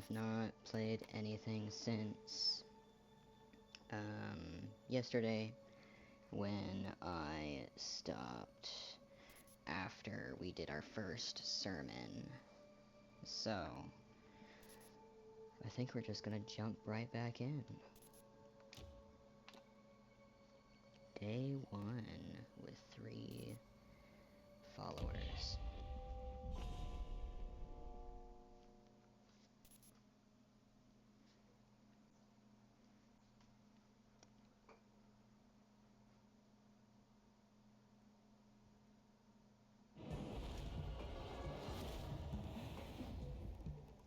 I've not played anything since yesterday when I stopped after we did our first sermon. So, I think we're just gonna jump right back in. Day 1 with 3 followers.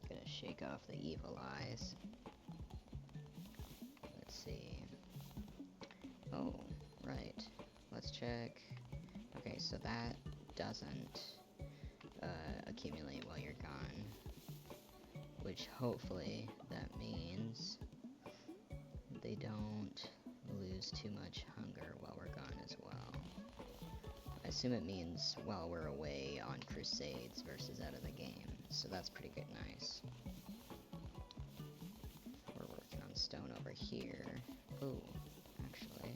Gonna shake off the evil eyes. Let's see. Oh, right. Let's check. Okay, so that doesn't accumulate while you're gone. Which hopefully that means they don't lose too much hunger while we're gone as well. I assume it means while we're away on crusades versus out of the game, so that's pretty good, nice. We're working on stone over here. Ooh, actually.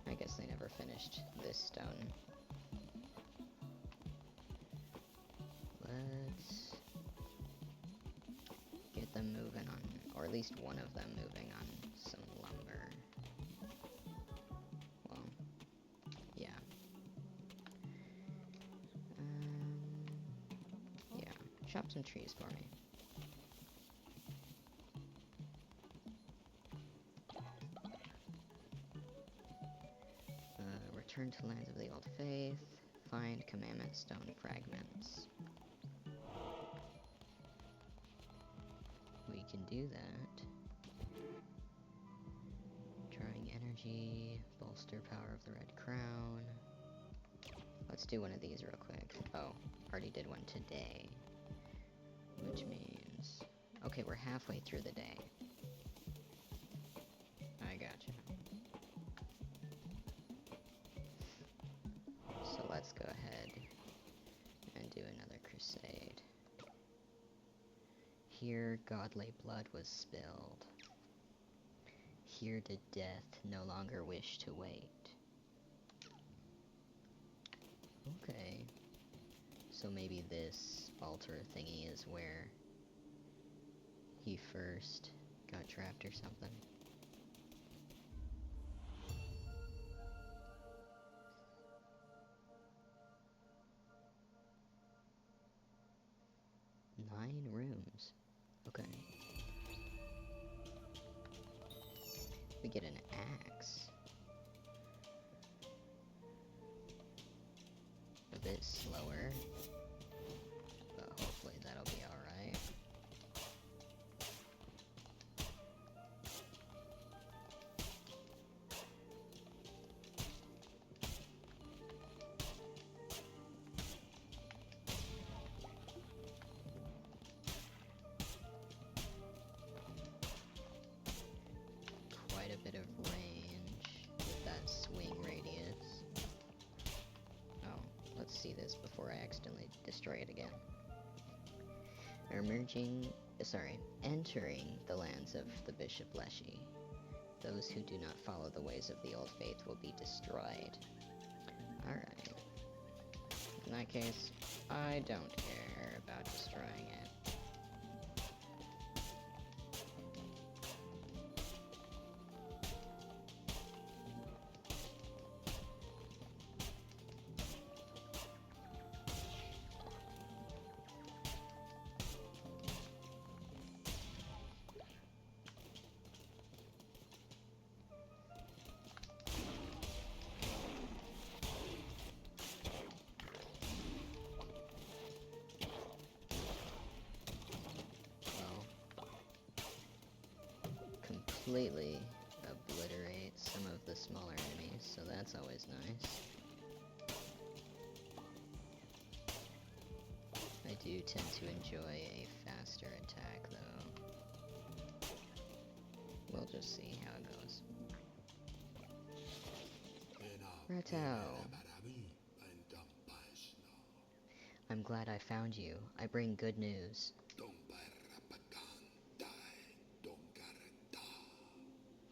I guess they never finished this stone. Let's get them moving on, or at least one of them moving on some lumber. Well, yeah. Yeah, chop some trees for me. Return to lands of the old faith. Find commandment stone fragments. We can do that. Drawing energy, bolster power of the red crown. Let's do one of these real quick. Oh, already did one today. Which means... Okay, we're halfway through the day. I gotcha. So let's go ahead and do another crusade. Here godly blood was spilled. Here did death no longer wish to wait. Okay. So maybe this altar thingy is where he first got trapped or something. Nine rooms. Okay. We get an axe. A bit slower, but hopefully that'll be alright. Quite a bit of range with that swing radius. Oh, let's see this before I accidentally destroy it again. Entering the lands of the Bishop Leshy. Those who do not follow the ways of the old faith will be destroyed. Alright. In that case, I don't care about destroying it. Completely obliterate some of the smaller enemies, so that's always nice. I do tend to enjoy a faster attack, though. We'll just see how it goes. Ratau! I'm glad I found you. I bring good news.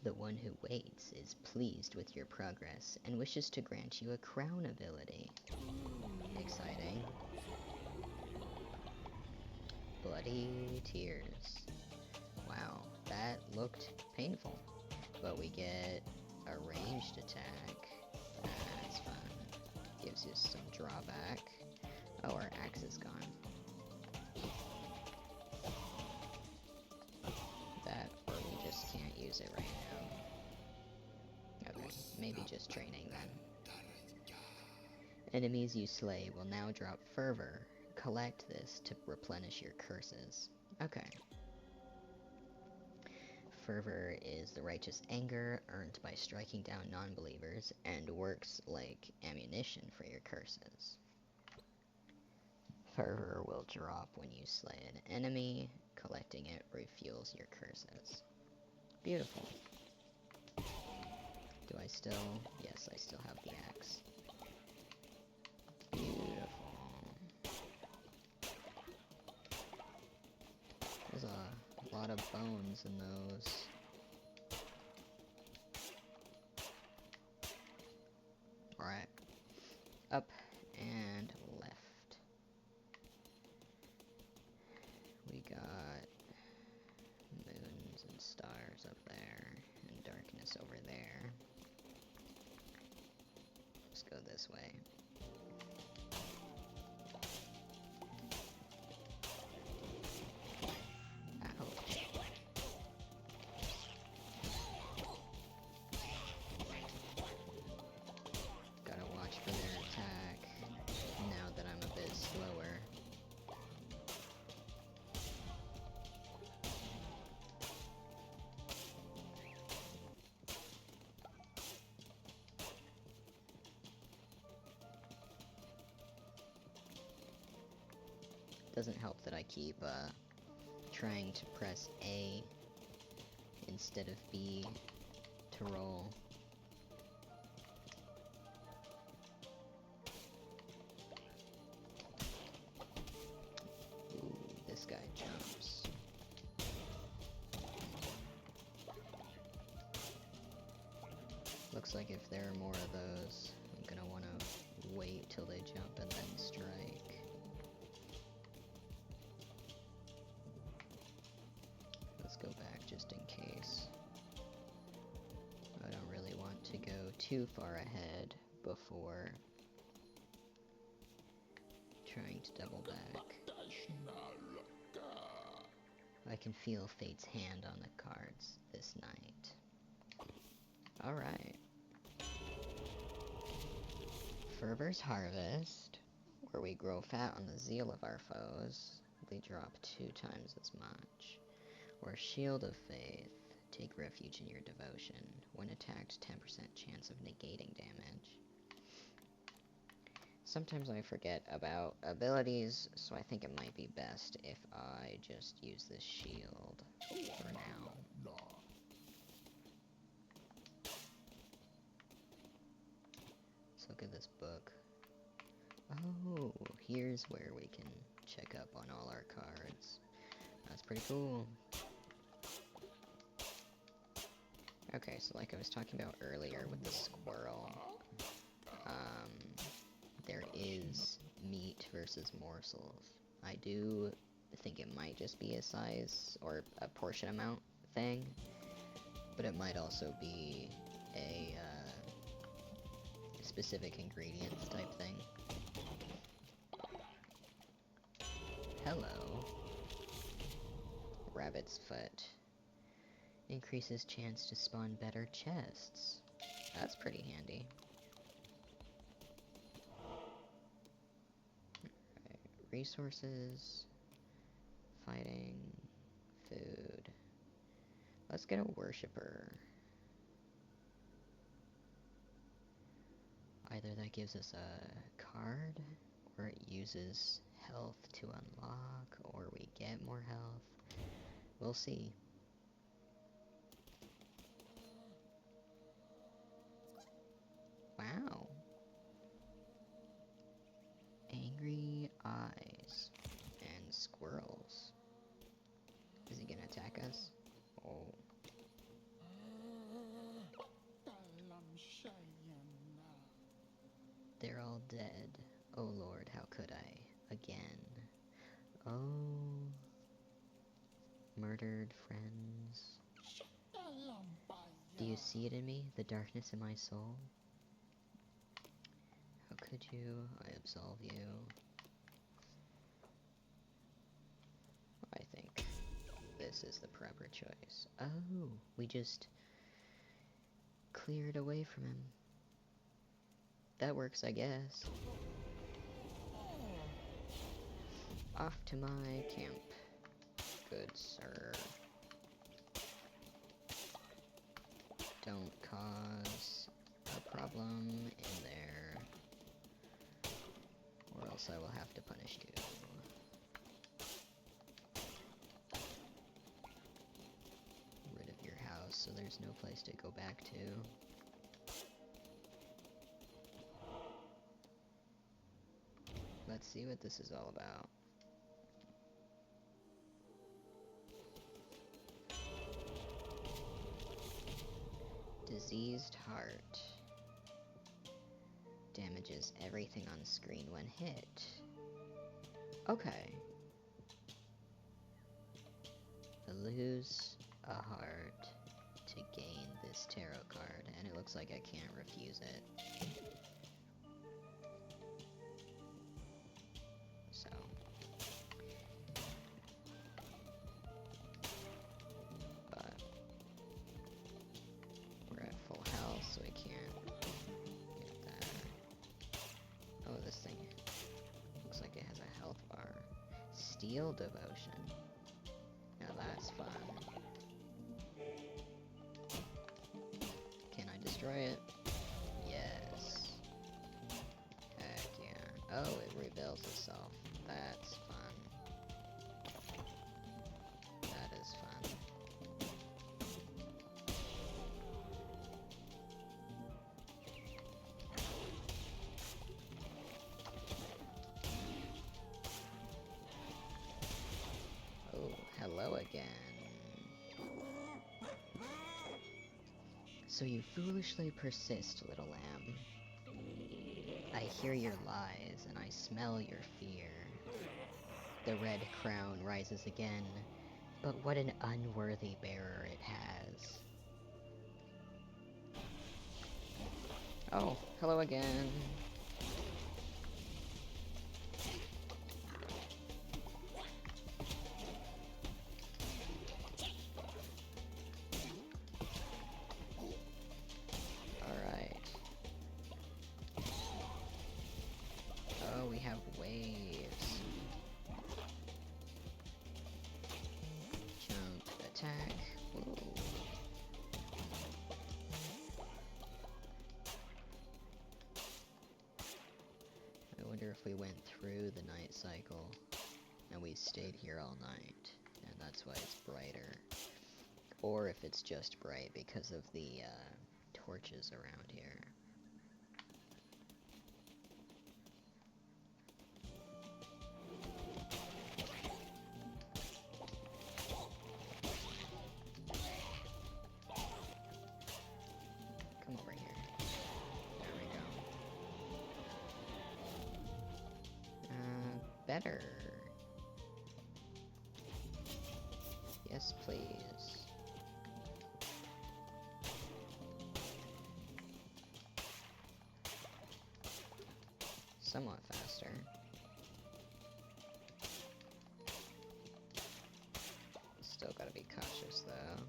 The one who waits is pleased with your progress and wishes to grant you a crown ability. Exciting. Bloody tears. Wow, that looked painful. But we get a ranged attack. That's fun. Gives you some drawback. Oh, our axe is gone. That, or we just can't use it right now. Okay, maybe just training then. Enemies you slay will now drop fervor. Collect this to replenish your curses. Okay. Fervor is the righteous anger earned by striking down non-believers and works like ammunition for your curses. Fervor will drop when you slay an enemy. Collecting it refuels your curses. Beautiful. Do I still? Yes, I still have the axe. Beautiful. There's a lot of bones in those. Alright. Up and left. We got moons and stars up there, and darkness over there. Let's go this way. Ouch. Gotta watch for their attack now that I'm a bit slower. Doesn't help that I keep trying to press A instead of B to roll. Ooh, this guy jumps. Looks like if there are more of those, I'm gonna wanna wait till they jump and then strike. Let's go back just in case. I don't really want to go too far ahead before trying to double back. I can feel fate's hand on the cards this night. Alright. Fervor's Harvest, where we grow fat on the zeal of our foes. They drop 2 times as much. Or Shield of Faith, take refuge in your devotion. When attacked, 10% chance of negating damage. Sometimes I forget about abilities, so I think it might be best if I just use this shield for now. Let's look at this book. Oh, here's where we can check up on all our cards. That's pretty cool. Okay, so like I was talking about earlier with the squirrel, there is meat versus morsels. I do think it might just be a size or a portion amount thing, but it might also be a specific ingredients type thing. Hello. Rabbit's foot. Increases chance to spawn better chests. That's pretty handy. Right. Resources. Fighting. Food. Let's get a worshipper. Either that gives us a card, or it uses health to unlock, or we get more health. We'll see. Wow. Angry eyes and squirrels. Is he gonna attack us? Oh. dead. Oh Lord, how could I? Again. Oh. Murdered friends. Do you see it in me? The darkness in my soul? How could you? I absolve you. I think this is the proper choice. Oh, we just cleared away from him. That works, I guess. Off to my camp, good sir. Don't cause a problem in there, or else I will have to punish you. Rid of your house so there's no place to go back to. Let's see what this is all about. Diseased heart. Damages everything on screen when hit. Okay. Lose a heart to gain this tarot card, and it looks like I can't refuse it. So. But we're at full health, so we can't get that. Oh, this thing looks like it has a health bar. Steel Devotion. Now that's fun. Can I destroy it? Yes. Heck yeah. Oh, it rebuilds itself. That's fun. That is fun. Oh, hello again. So you foolishly persist, little lamb. I hear your lies, and I smell your fear. The red crown rises again, but what an unworthy bearer it has. Oh, hello again. Alright. Oh, we have waves. Jump, attack. Whoa. I wonder if we went through the night cycle and we stayed here all night, and that's why it's brighter. Or if it's just bright because of the torches around here. Come over here. There we go. Better. Yes, please. Somewhat faster. Still gotta be cautious though.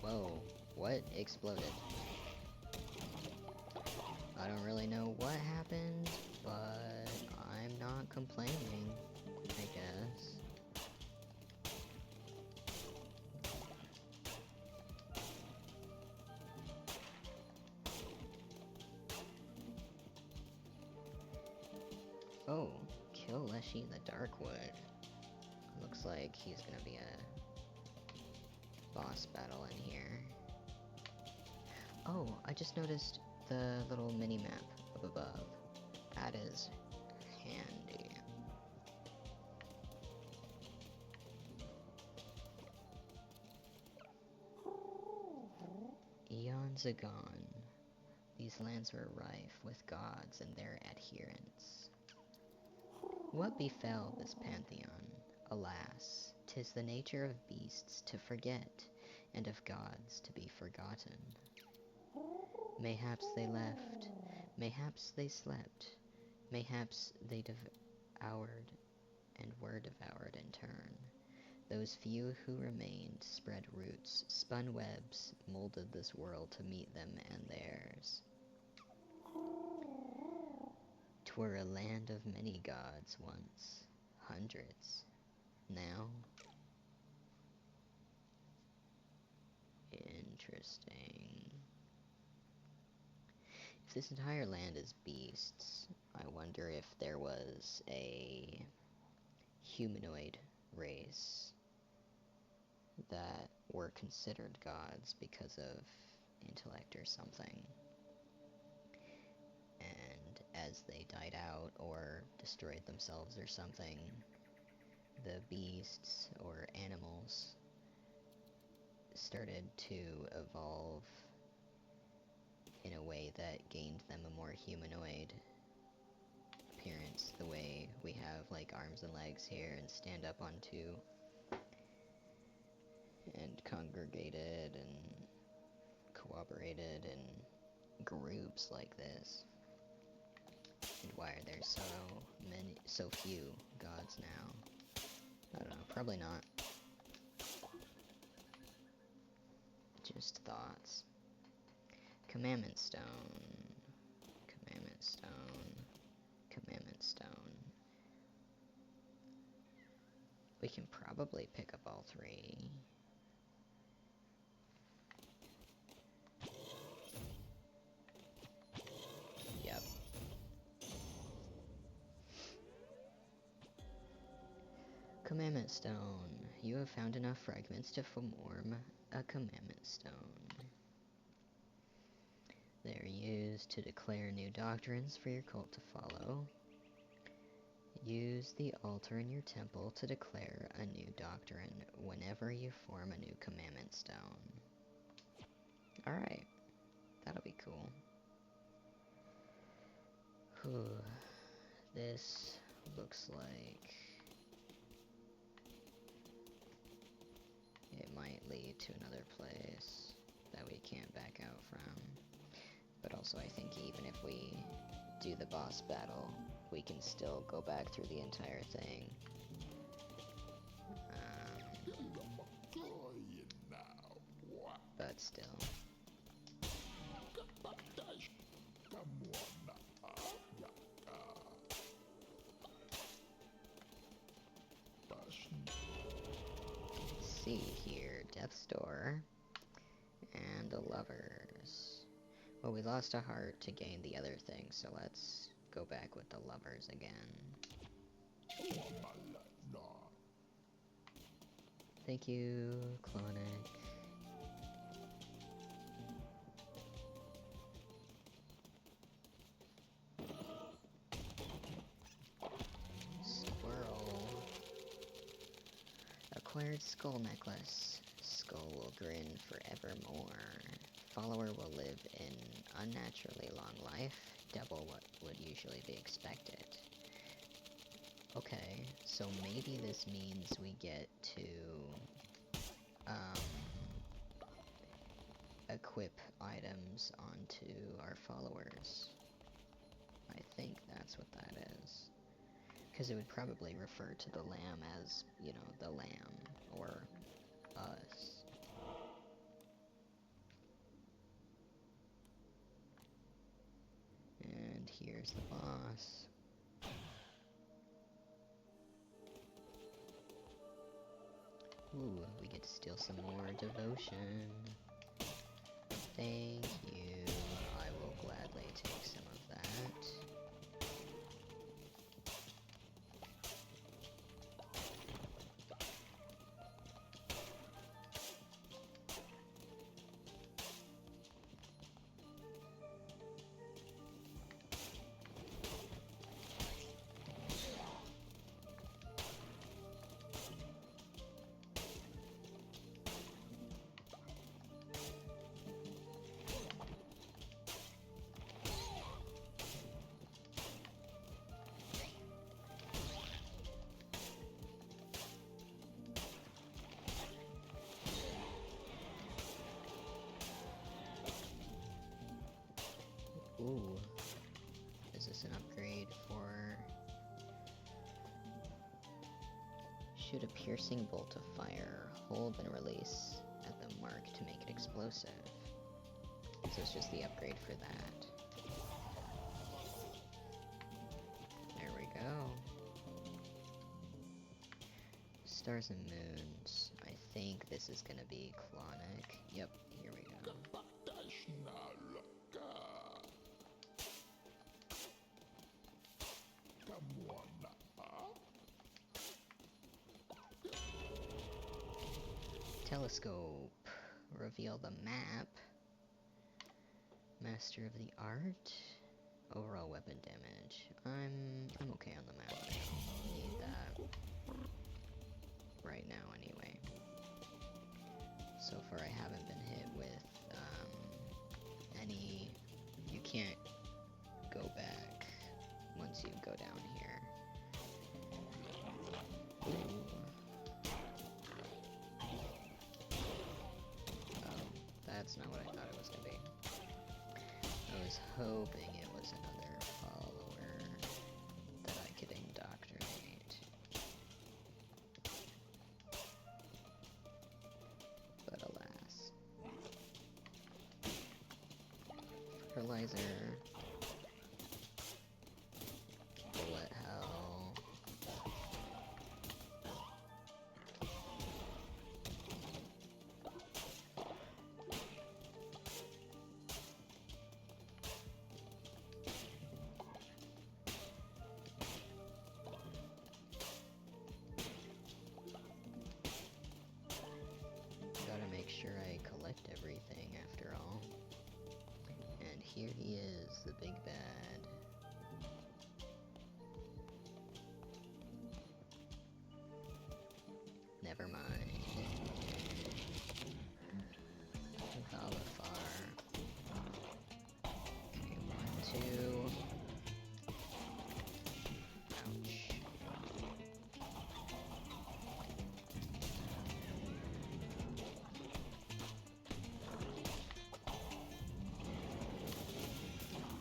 Whoa, what exploded? I don't really know what happened, but I'm not complaining, I guess. Oh, kill Leshy in the Darkwood. Looks like he's gonna be a boss battle in here. Oh, I just noticed the little mini-map up above. That is handy. Eons agone, these lands were rife with gods and their adherents. What befell this pantheon? Alas, 'tis the nature of beasts to forget, and of gods to be forgotten. Mayhaps they left, mayhaps they slept, mayhaps they devoured and were devoured in turn. Those few who remained spread roots, spun webs, molded this world to meet them and theirs. 'Twere a land of many gods once, hundreds. Now? Interesting. If this entire land is beasts, I wonder if there was a humanoid race that were considered gods because of intellect or something. And as they died out or destroyed themselves or something, the beasts or animals started to evolve in a way that gained them a more humanoid appearance, the way we have like arms and legs here and stand up on two and congregated and cooperated in groups like this. And why are there so few gods now? I don't know, probably not. Just thoughts. Commandment Stone. Commandment Stone. Commandment Stone. We can probably pick up all three. Yep. Commandment Stone. You have found enough fragments to form a Commandment Stone. They are used to declare new doctrines for your cult to follow. Use the altar in your temple to declare a new doctrine whenever you form a new Commandment Stone. Alright. That'll be cool. Whew. This looks like it might lead to another place that we can't back out from. But also I think even if we do the boss battle, we can still go back through the entire thing. But still. See here, Death's Door and the Lovers. Well, we lost a heart to gain the other thing, so let's go back with the Lovers again. Thank you, Clonic. Squirrel. Acquired skull necklace. Skull will grin forevermore. Follower will live in unnaturally long life, double what would usually be expected. Okay, so maybe this means we get to equip items onto our followers. I think that's what that is. Because it would probably refer to the lamb as, you know, the lamb, or us. And here's the boss. Ooh, we get to steal some more devotion. Thank you. I will gladly take some of that. Ooh. Is this an upgrade for... Shoot a piercing bolt of fire. Hold and release at the mark to make it explosive. So it's just the upgrade for that. There we go. Stars and Moons. I think this is gonna be Clonic. Yep, here we go. Telescope. Reveal the map. Master of the art. Overall weapon damage. I'm okay on the map. I don't need that right now anyway. So far I haven't been hit with any... You can't go back once you go down here. Ooh. Oh, that's not what I thought it was gonna be. I was hoping it was another follower that I could indoctrinate. But alas. Fertilizer. Bullet hell. Gotta make sure I collect everything after all. And here he is, the big bad. Never mind. Valifar. Okay, 1, 2. Ouch.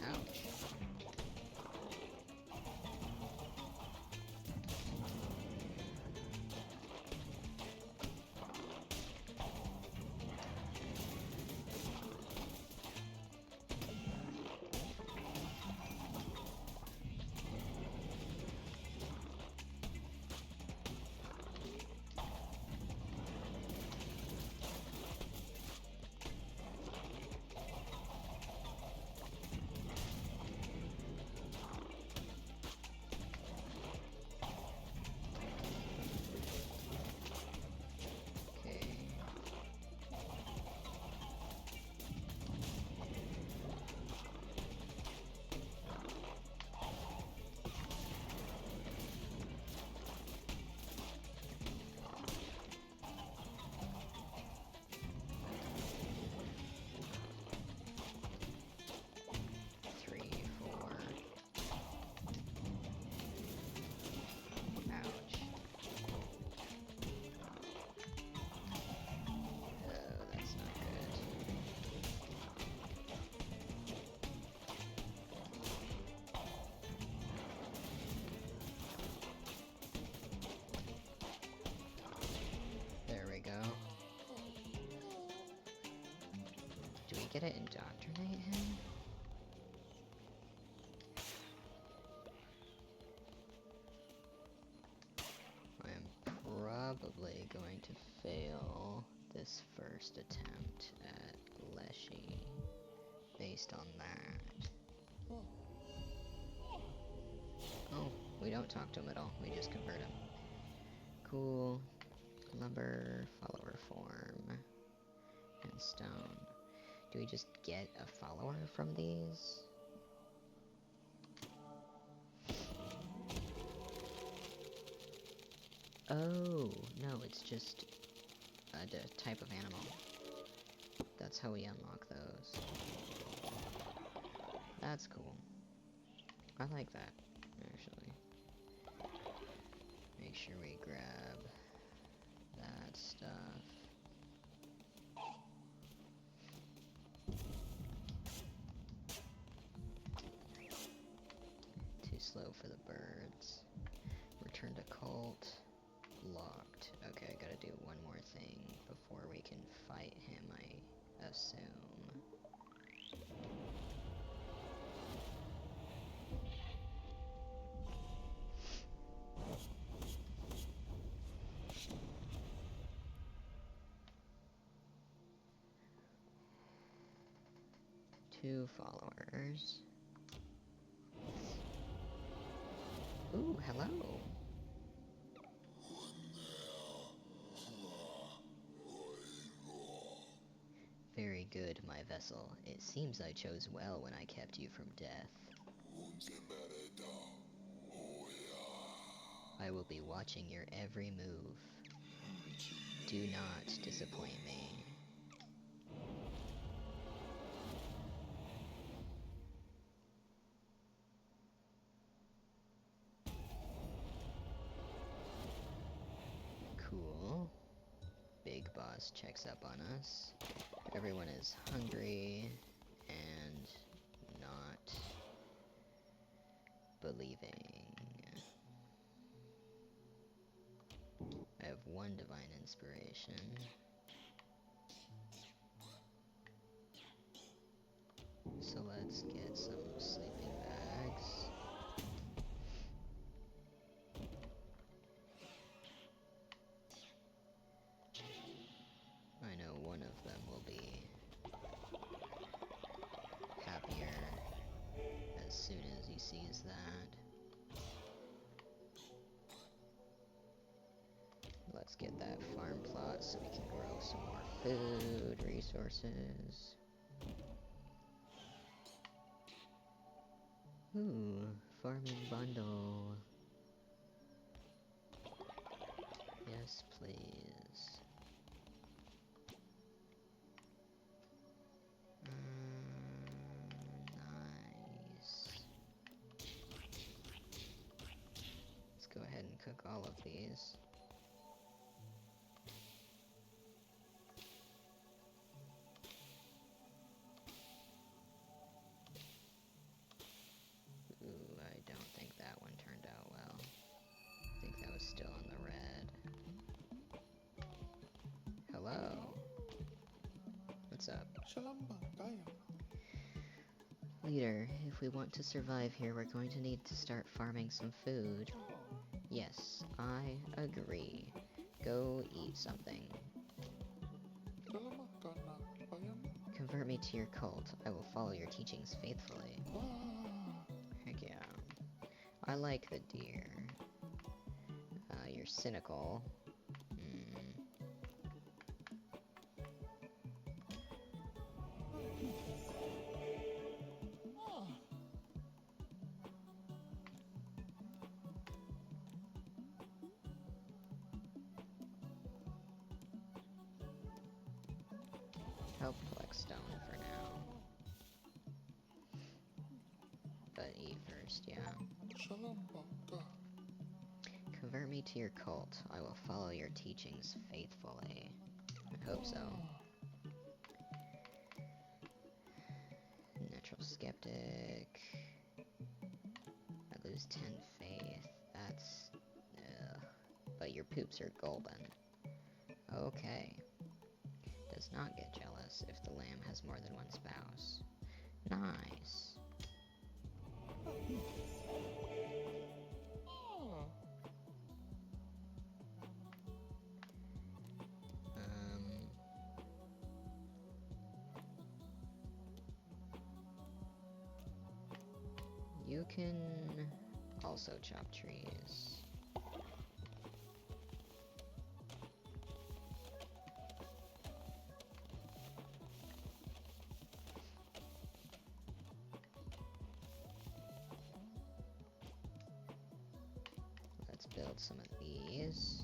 Ouch. Okay. Three, 4. Ouch. Oh, that's not good. There we go. Do we get to indoctrinate him? I am probably going to fail this first attempt at Leshy based on that. Oh, we don't talk to him at all. We just convert him. Cool. Lumber, follower form, and stone. Do we just get a follower from these? Oh, no, it's just a type of animal. That's how we unlock those. That's cool. I like that, actually. Make sure we grab that stuff. slow for the birds. Return to cult. Locked. Okay, I gotta do one more thing before we can fight him, I assume. Two followers. Ooh, hello. Very good, my vessel. It seems I chose well when I kept you from death. I will be watching your every move. Do not disappoint me. Cool. Big boss checks up on us. Everyone is hungry and not believing. I have one divine inspiration. So let's get some sleeping bags. I know one of them will be happier as soon as he sees that. Let's get that farm plot so we can grow some more food, resources. Ooh, farming bundle. Yes, please. Nice. Let's go ahead and cook all of these. Ooh, I don't think that one turned out well. I think that was still in the red. Hello. What's up? Leader, if we want to survive here, we're going to need to start farming some food. Yes, I agree. Go eat something. Convert me to your cult. I will follow your teachings faithfully. Heck yeah. I like the deer. You're cynical. Help collect stone for now. But eat first, yeah. Convert me to your cult. I will follow your teachings faithfully. I hope so. Natural skeptic. I lose 10 faith. That's... ugh. But your poops are golden. Okay. Does not get jealous if the lamb has more than one spouse. Nice. You can also chop trees. Let's build some of these.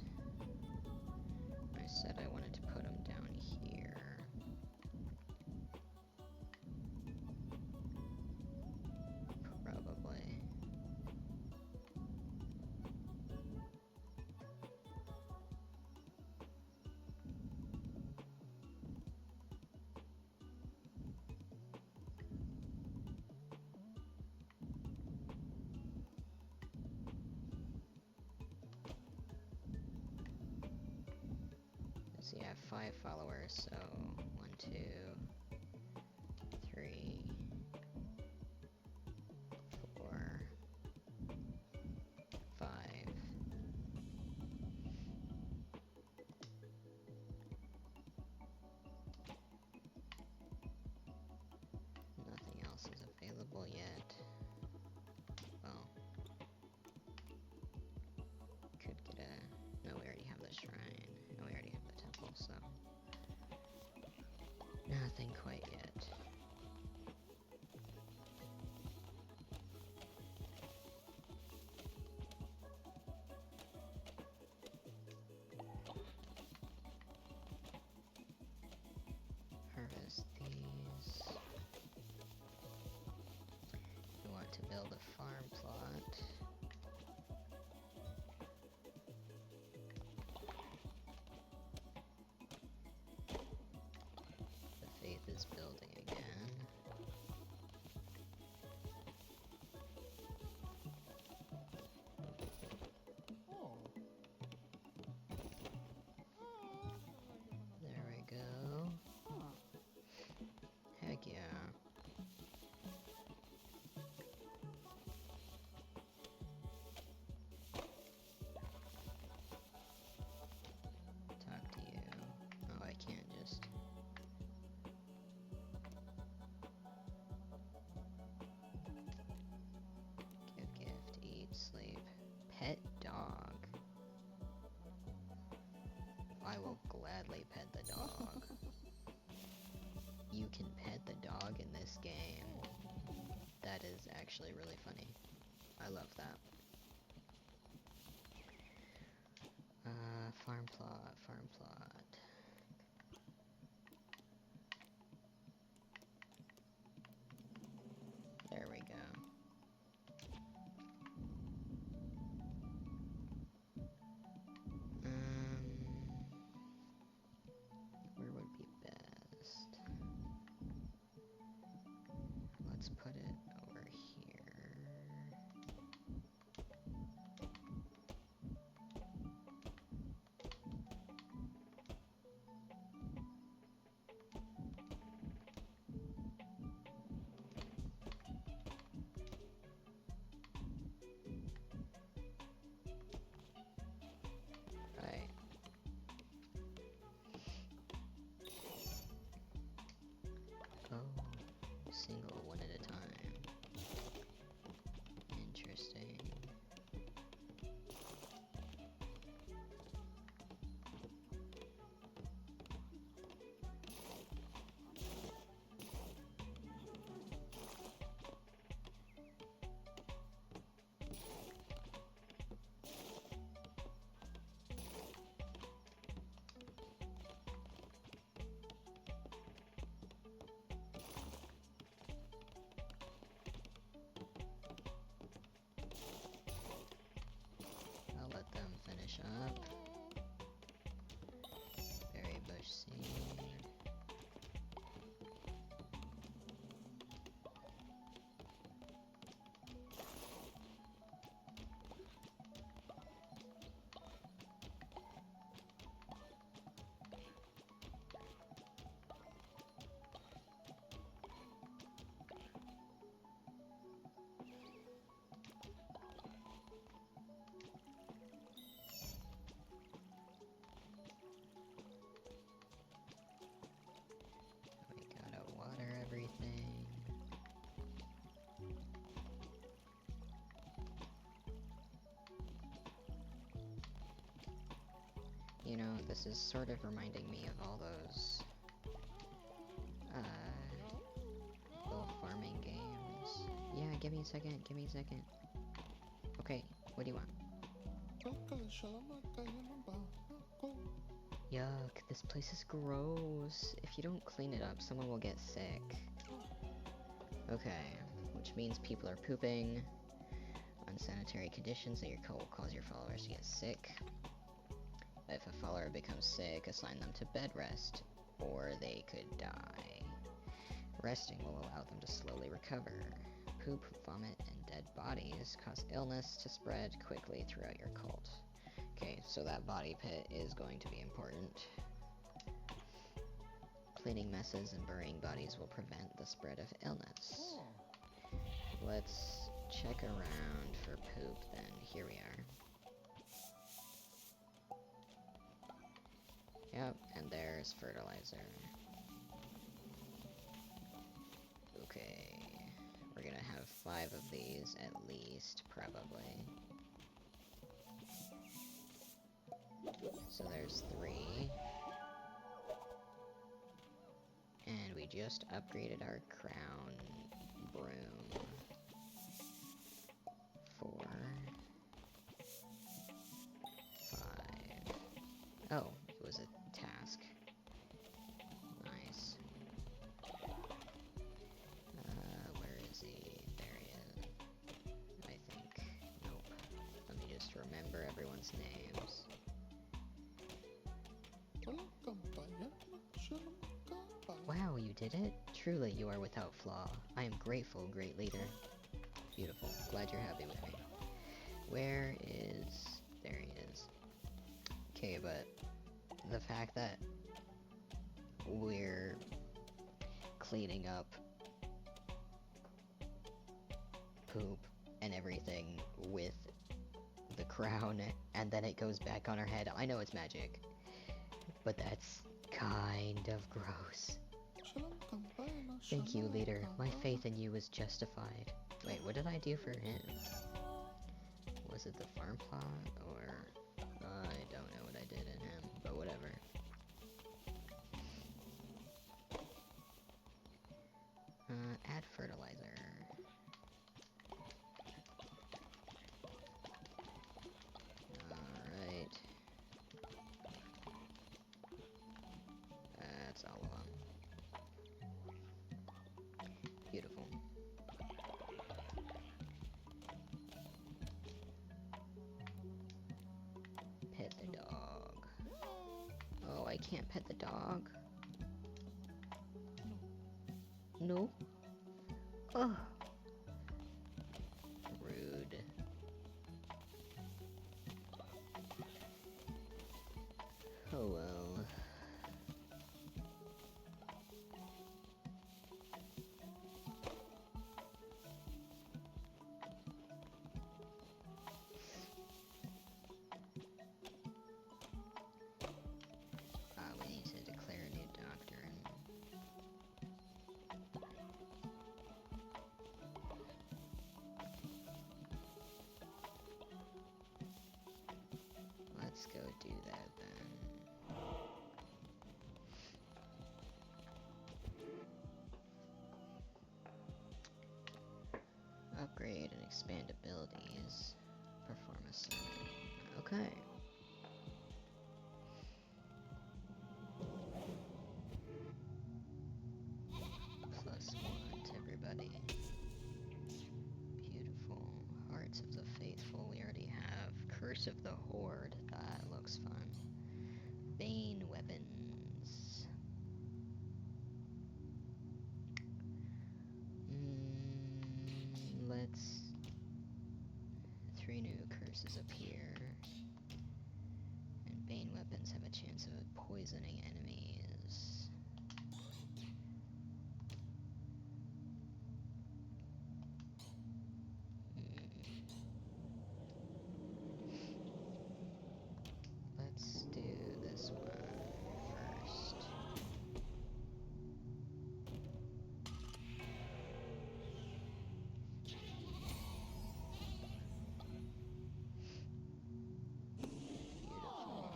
I said I wanted to put them down here. Probably. So you have 5 followers, so 1, 2, 3, 4, 5. Nothing else is available yet. Well, could get a... No, we already have the shrine. No, we already have the temple, so... Nothing quite yet. Harvest these. We want to build a farm plot. The faith is building again. There we go. Heck yeah. Talk to you. Oh, I can't just... Give gift, eat, sleep. Pet dog. I will gladly pet the dog. You can pet the dog in this game. That is actually really funny. I love that. Farm plot, farm plot. There we go. Where would be best? Let's put it over here. Right. Oh, single one at a time. Interesting. I'll let them finish up. Berry bush seed. We gotta water everything. You know, this is sort of reminding me of all those, little farming games. Yeah, give me a second, give me a second. Okay, what do you want? Yuck, this place is gross. If you don't clean it up, someone will get sick. Okay, which means people are pooping. Unsanitary conditions at your cult will cause your followers to get sick. If a follower becomes sick, assign them to bed rest, or they could die. Resting will allow them to slowly recover. Poop, vomit, and dead bodies cause illness to spread quickly throughout your cult. Okay, so that body pit is going to be important. Cleaning messes and burying bodies will prevent the spread of illness. Let's check around for poop then. Here we are. Yep, and there's fertilizer. Okay, we're gonna have 5 of these at least, probably. So there's 3. And we just upgraded our crown broom. 4, 5. Oh, it was a task. Nice. Where is he? There he is. I think. Nope. Let me just remember everyone's names. Wow, you did it? Truly, you are without flaw. I am grateful, great leader. Beautiful. Glad you're happy with me. Where is... There he is. Okay, but the fact that we're cleaning up poop and everything with the crown and then it goes back on our head, I know it's magic, but that's kind of gross. Thank you, leader. My faith in you is justified. Wait, what did I do for him? Was it the farm plot, or... I don't know what I did in him, but whatever. Add fertilizer. Alright. That's all of them. Beautiful. Pet the dog. Oh, I can't pet the dog. No. Ugh. Rude. Oh well. We need to declare a new doctrine. Let's go do that then. Upgrade and expand abilities. Perform a summon. Okay. +1 to everybody. Beautiful. Hearts of the Faithful we already have. Curse of the Horde. That looks fun. Bane weapons. Let's... 3 new curses appear. And Bane weapons have a chance of poisoning enemies. Let's do this one first. Beautiful.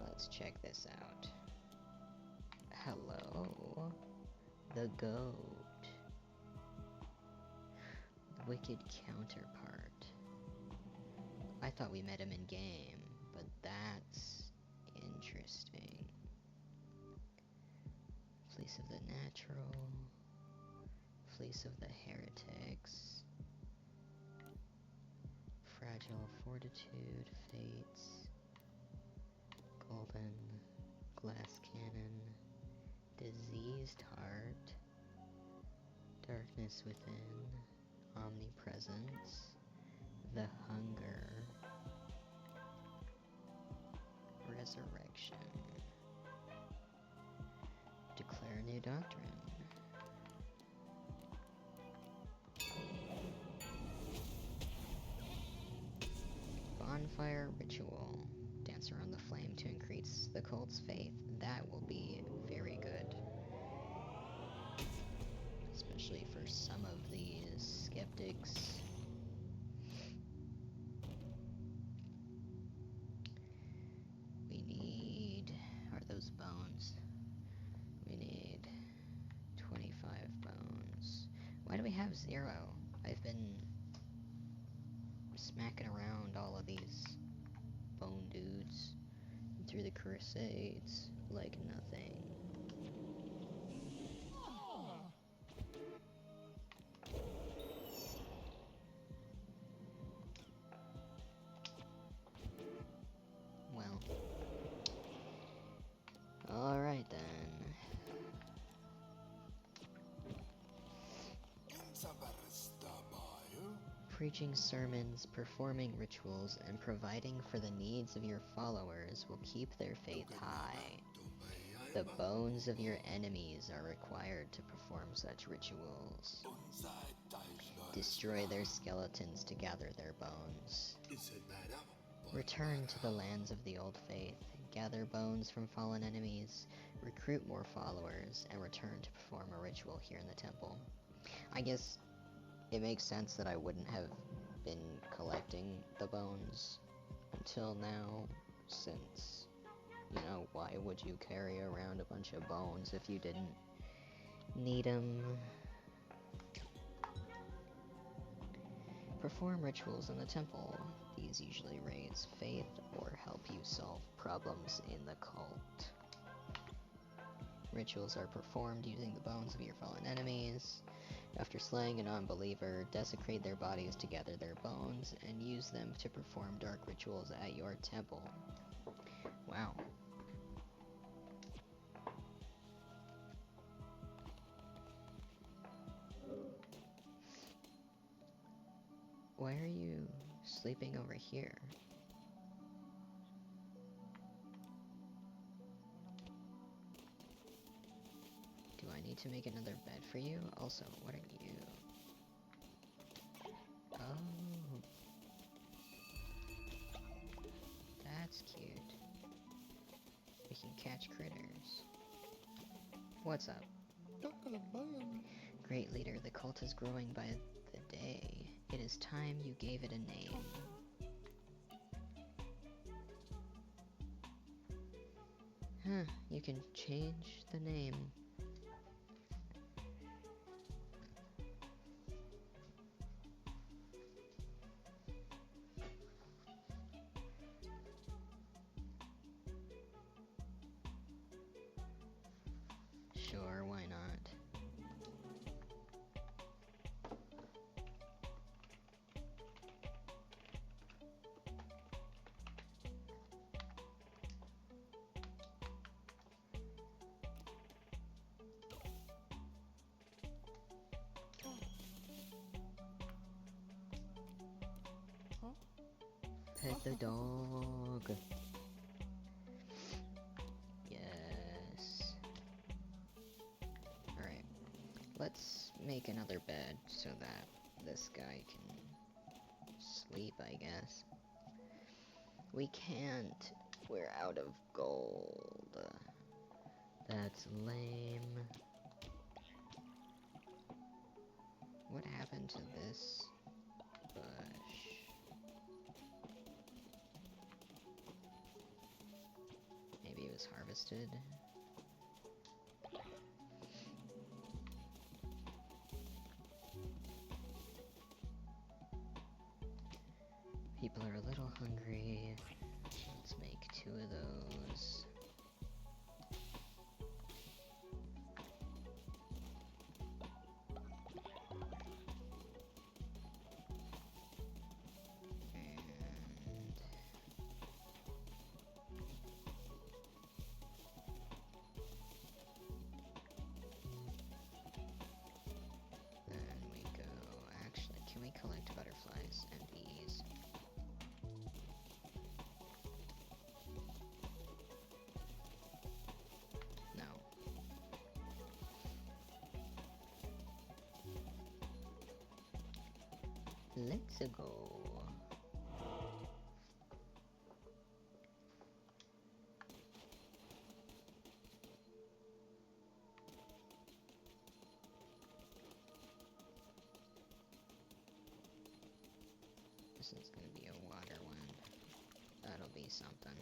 Let's check this out. Hello, the goat. Wicked counterpart. I thought we met him in game, but that's interesting. Fleece of the Natural. Fleece of the Heretics. Fragile Fortitude, Fates. Golden Glass Cannon. Diseased Heart. Darkness Within. Omnipresence. The Hunger. resurrection. Declare new doctrine. Bonfire ritual. Dance around the flame to increase the cult's faith. That will be very good. Especially for some of these skeptics. We need... are those bones? We need 25 bones. Why do we have 0? I've been smacking around all of these bone dudes through the Crusades like nothing. Well, alright then. Preaching sermons, performing rituals, and providing for the needs of your followers will keep their faith high. The bones of your enemies are required to perform such rituals. Destroy their skeletons to gather their bones. Return to the lands of the old faith, gather bones from fallen enemies, recruit more followers, and return to perform a ritual here in the temple. I guess it makes sense that I wouldn't have been collecting the bones until now, since, you know, why would you carry around a bunch of bones if you didn't need them? Perform rituals in the temple. These usually raise faith or help you solve problems in the cult. Rituals are performed using the bones of your fallen enemies. After slaying a non-believer, desecrate their bodies to gather their bones, and use them to perform dark rituals at your temple. Wow. Why are you sleeping over here? Do I need to make another bed for you? Also, what are you? Oh. That's cute. We can catch critters. What's up? Great leader, the cult is growing by the day. It is time you gave it a name. Huh, you can change the name. Sure, why not? Pet the dog. Yes. Alright. Let's make another bed so that this guy can sleep, I guess. We can't. We're out of gold. That's lame. What happened to this bush? Maybe it was harvested. People are a little hungry. Let's make 2 of those. Can we collect butterflies and bees? Let's go. This is gonna be a water one. That'll be something.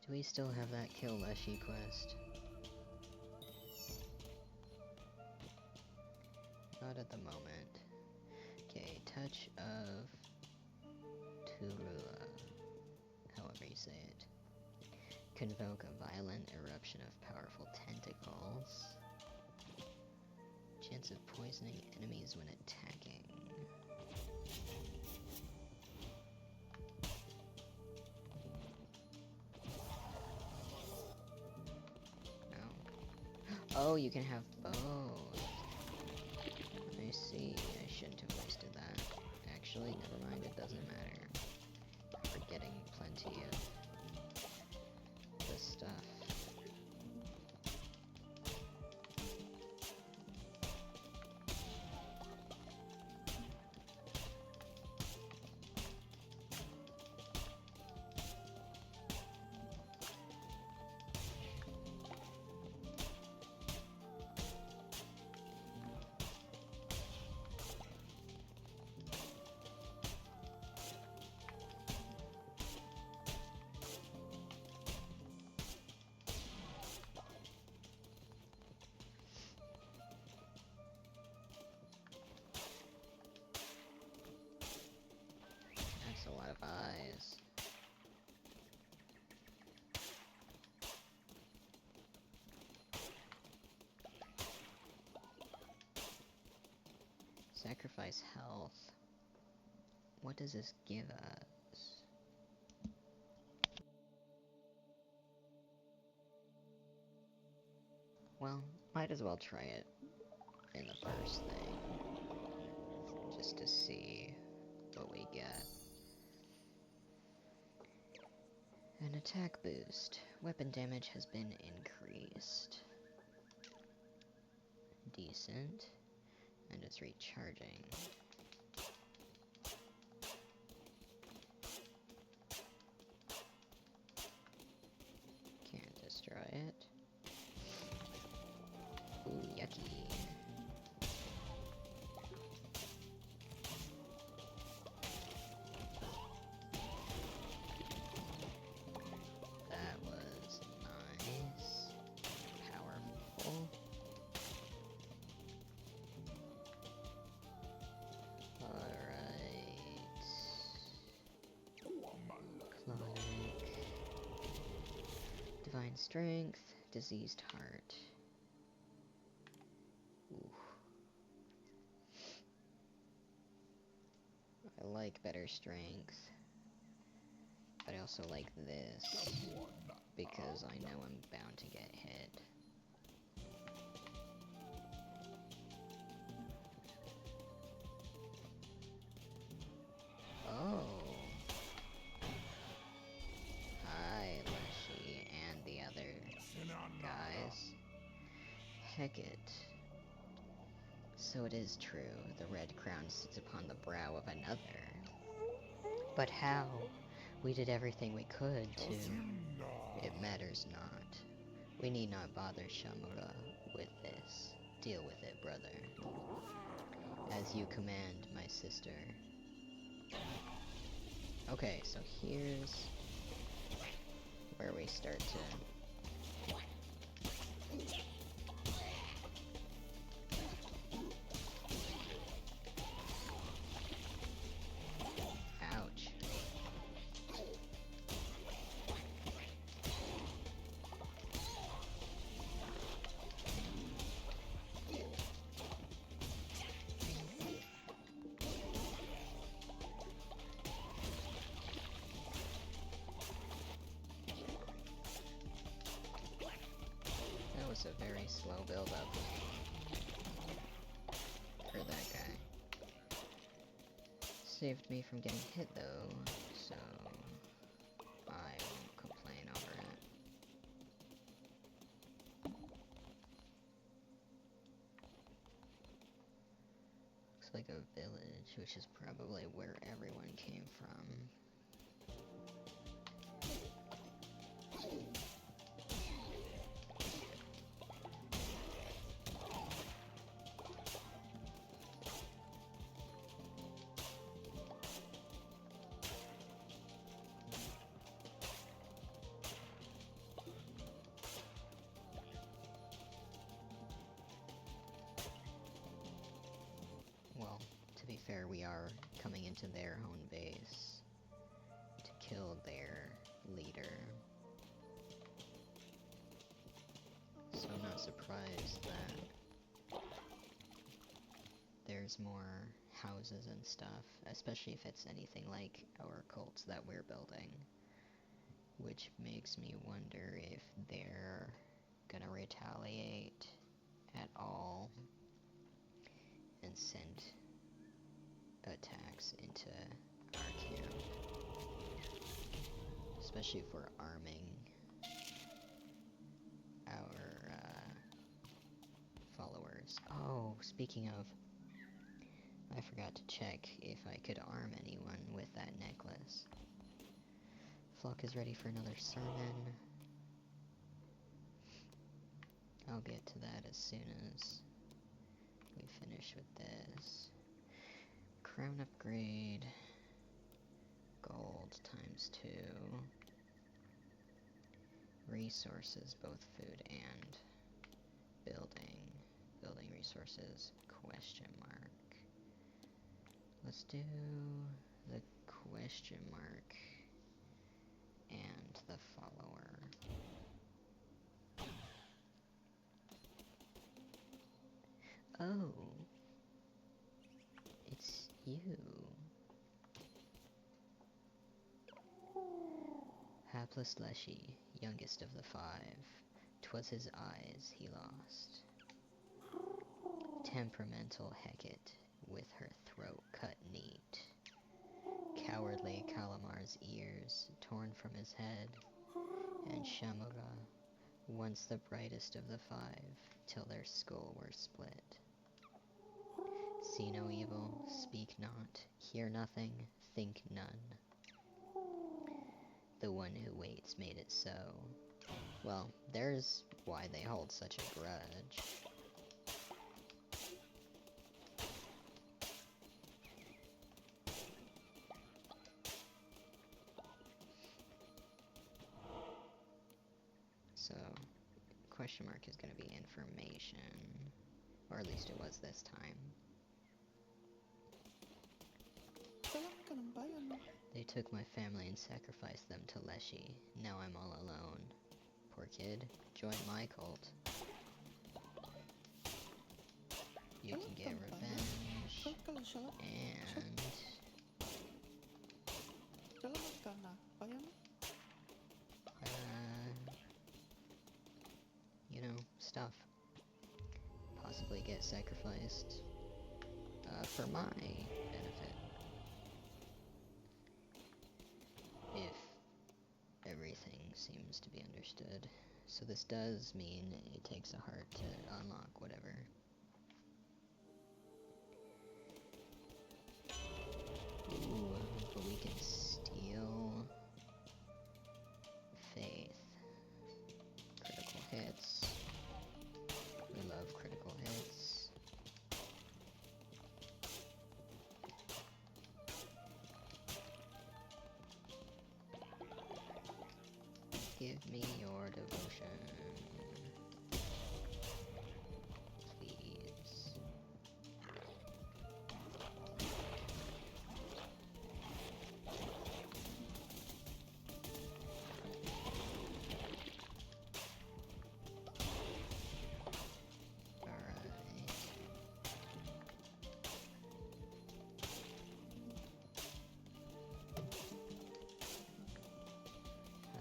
Do we still have that Kill Leshy quest? Not at the moment. Okay, Touch of Turua, however you say it. Convoke a violent eruption of powerful tentacles. Chance of poisoning enemies when attacking. No. Oh, you can have both. I see. I shouldn't have wasted that. Actually, never mind. It doesn't matter. We're getting plenty of this stuff. That's a lot of eyes. Sacrifice health. What does this give us? Well, might as well try it in the first thing. Just to see what we get. An attack boost. Weapon damage has been increased. Decent. And it's recharging. Can't destroy it. Ooh, yucky. That was nice. Powerful. Alright. Clonic. Divine Strength. Diseased Heart. Ooh. I like better strength. But I also like this. Because I know I'm bound to get hit. Oh. Hi, Leshy, and the other guys. Heck it. So it is true, the red crown sits upon the brow of another. But how? We did everything we could to... It matters not. We need not bother Shamura with this. Deal with it, brother. As you command, my sister. Okay, so here's where we start to... Ouch. That was a very slow build-up for that guy. Saved me from getting hit though, so I won't complain over it. like a village, which is probably where everyone came from. Well, to be fair, we are coming into their own base to kill their leader. So I'm not surprised that there's more houses and stuff, especially if it's anything like our cults that we're building. Which makes me wonder if they're gonna retaliate at all and send attacks into our camp. Especially if we're arming our followers. Oh, speaking of, I forgot to check if I could arm anyone with that necklace. Flock is ready for another sermon. I'll get to that as soon as we finish with this. Crown upgrade. Gold times 2. Resources, both food and building. Building resources, question mark. Let's do the question mark and the follower. Oh, it's you. Hapless Leshy, youngest of the 5. 'Twas his eyes he lost. Temperamental Hecate, with her throat cut neat. Cowardly Calamar's ears torn from his head. And Shamura, once the brightest of the 5, till their skull were split. See no evil, speak not, hear nothing, think none. The one who waits made it so. Well, there's why they hold such a grudge. So, question mark is going to be information. Or at least it was this time. They took my family and sacrificed them to Leshy. Now I'm all alone. Poor kid. Join my cult. You can get revenge. And... you know, stuff. Possibly get sacrificed for my benefit. If everything seems to be understood. So this does mean it takes a heart to unlock whatever. Ooh, but we can steal faith. Critical hits. We love critical hits. Give me your devotion. Please. Alright.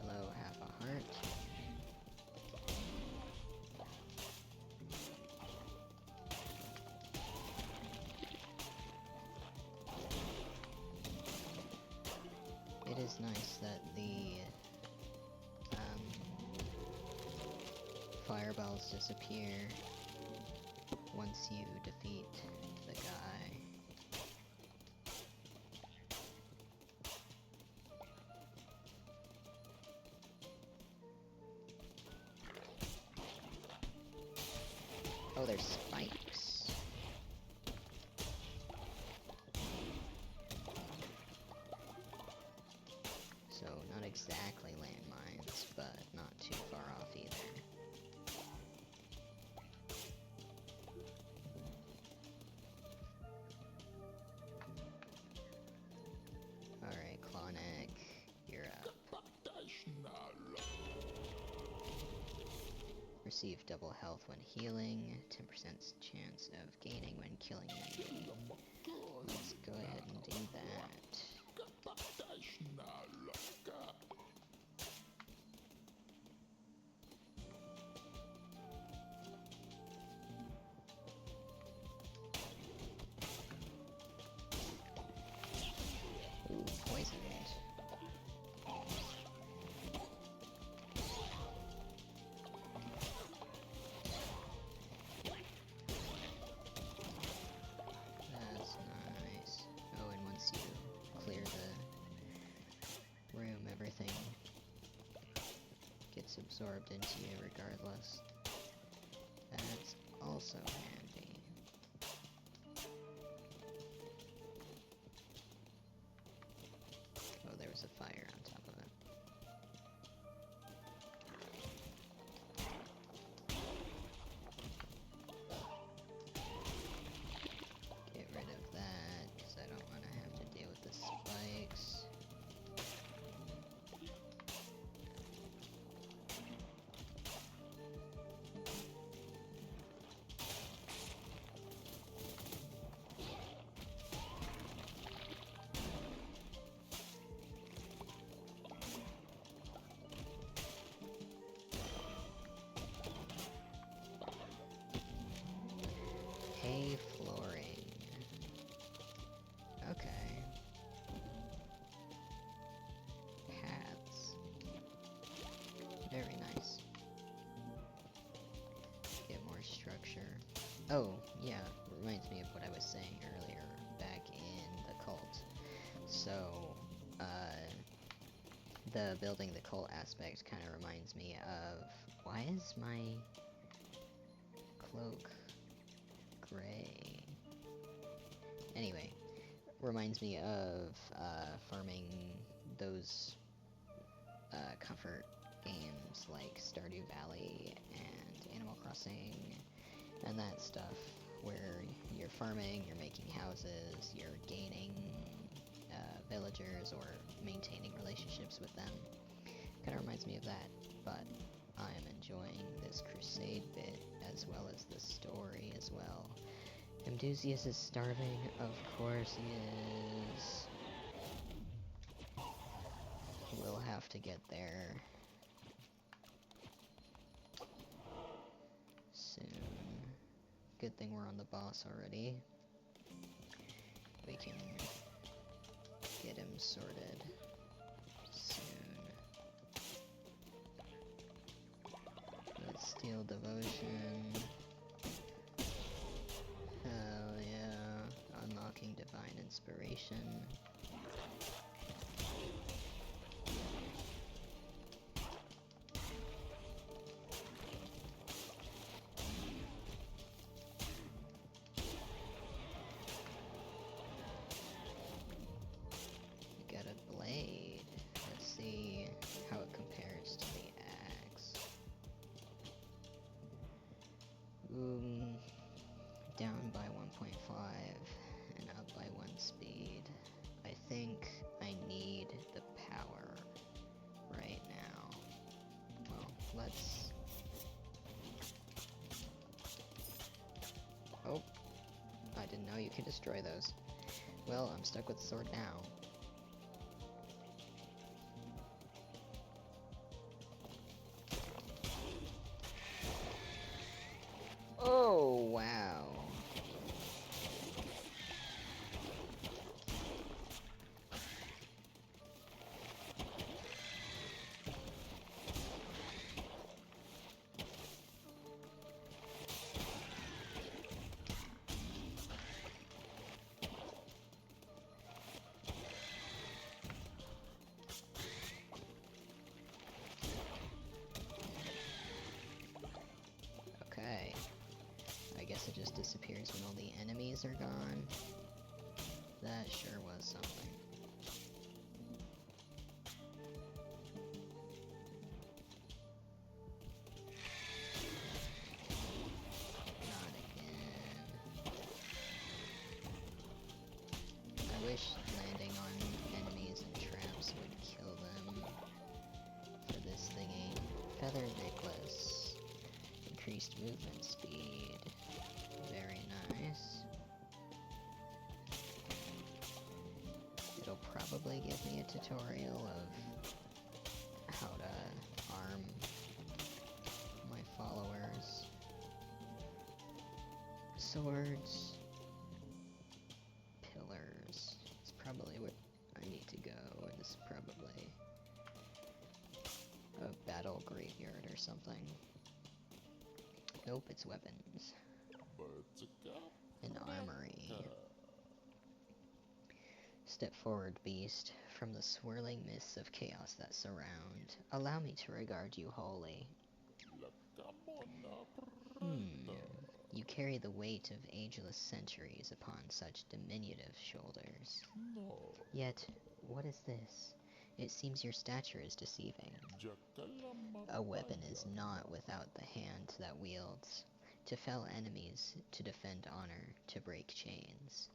Hello, half a heart. It is nice that the fireballs disappear once you defeat the guy Oh, there's spikes. So, not exactly landmines, but not too far off either. Alright, Clawneck, you're up. Receive double health when healing, 10% chance of gaining when killing an enemy. Let's go ahead and do that. Ooh, poisoned. That's nice. Oh, and once you clear the room, everything gets absorbed into you regardless. That's also handy. Oh, there was a fire on top of it. Get rid of that, because I don't want to have to deal with the spikes. Hay flooring. Okay. Paths. Very nice. Get more structure. Oh, yeah, reminds me of what I was saying earlier back in the cult. So, the building the cult aspect kind of reminds me of... Why is my cloak gray? Anyway, reminds me of farming those comfort games like Stardew Valley and Animal Crossing and that stuff, where you're farming, you're making houses, you're gaining villagers or maintaining relationships with them. Kind of reminds me of that, but I am enjoying this crusade bit as well as the story as well. Amdusius is starving, of course he is. We'll have to get there soon. Good thing we're on the boss already. We can get him sorted soon. Let's steal devotion. Hell yeah. Unlocking divine inspiration. We got a blade. Let's see how it compares to the axe. Down by 1.5 and up by 1 speed. I think I need the power right now. Well, let's... Oh, I didn't know you could destroy those. Well, I'm stuck with the sword now. Oh, wow. enemies are gone. That sure was something. Not again. I wish landing on enemies and traps would kill them for this thingy. Feather necklace. Increased movement speed. Very nice. It'll probably give me a tutorial of how to arm my followers. Swords. Pillars. It's probably where I need to go, and this is probably a battle graveyard or something. Nope, it's weapons. An armory. Step forward, beast, from the swirling mists of chaos that surround. Allow me to regard you wholly. You carry the weight of ageless centuries upon such diminutive shoulders. Yet, what is this? It seems your stature is deceiving. A weapon is not without the hand that wields. To fell enemies, to defend honor, to break chains.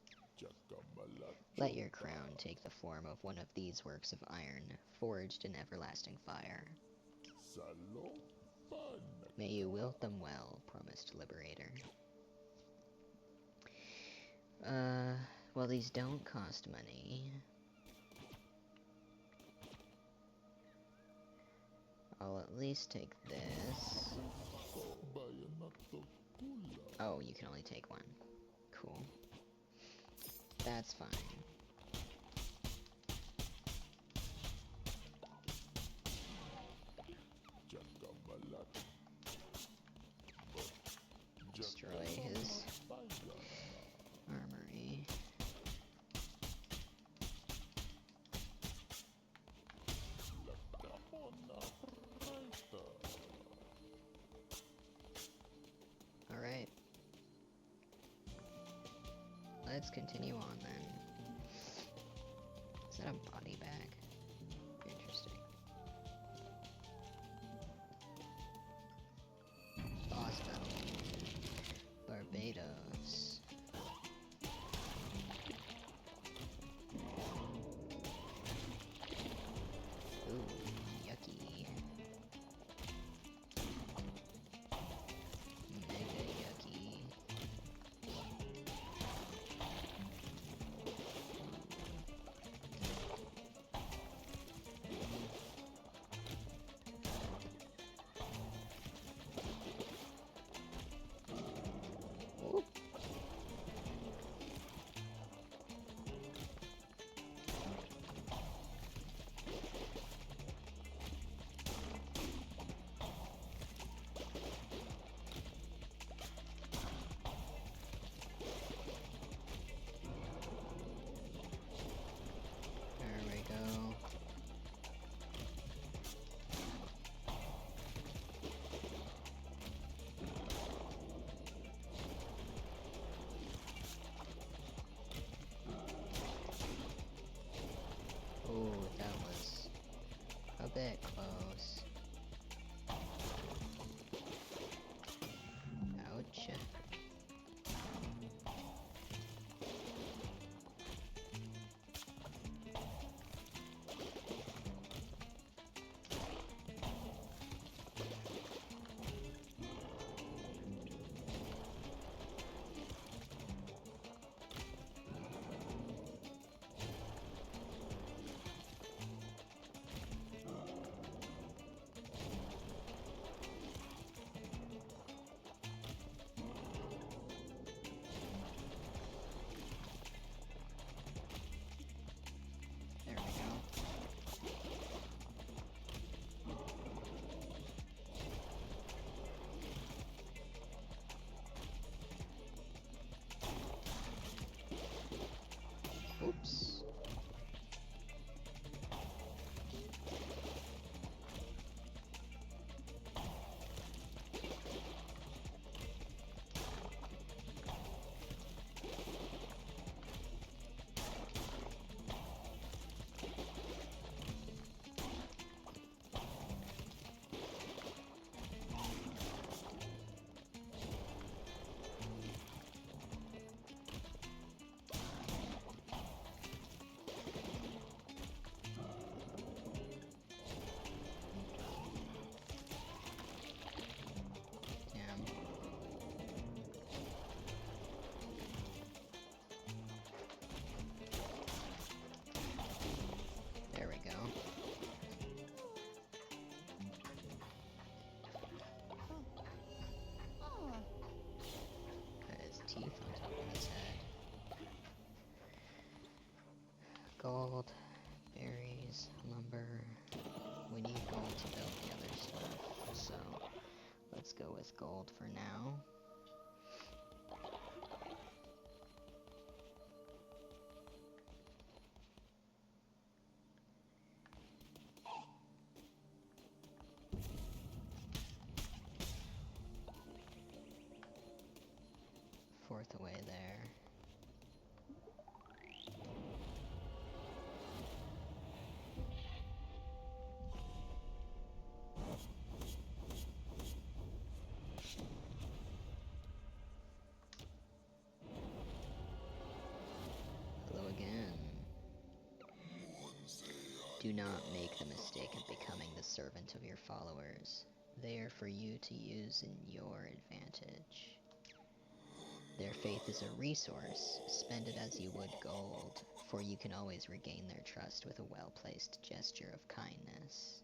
Let your crown take the form of one of these works of iron, forged in everlasting fire. May you wield them well, promised Liberator. Well, these don't cost money. I'll at least take this. Oh, you can only take one. Cool. That's fine. Destroy his armory. Alright. Let's continue on then. Is that a body bag? Interesting. Boss battle. Barbados. Ooh, yucky. Mega yucky. go with gold for now. Fourth away there. Hello again. Do not make the mistake of becoming the servant of your followers. They are for you to use in your advantage. Their faith is a resource. Spend it as you would gold, for you can always regain their trust with a well-placed gesture of kindness.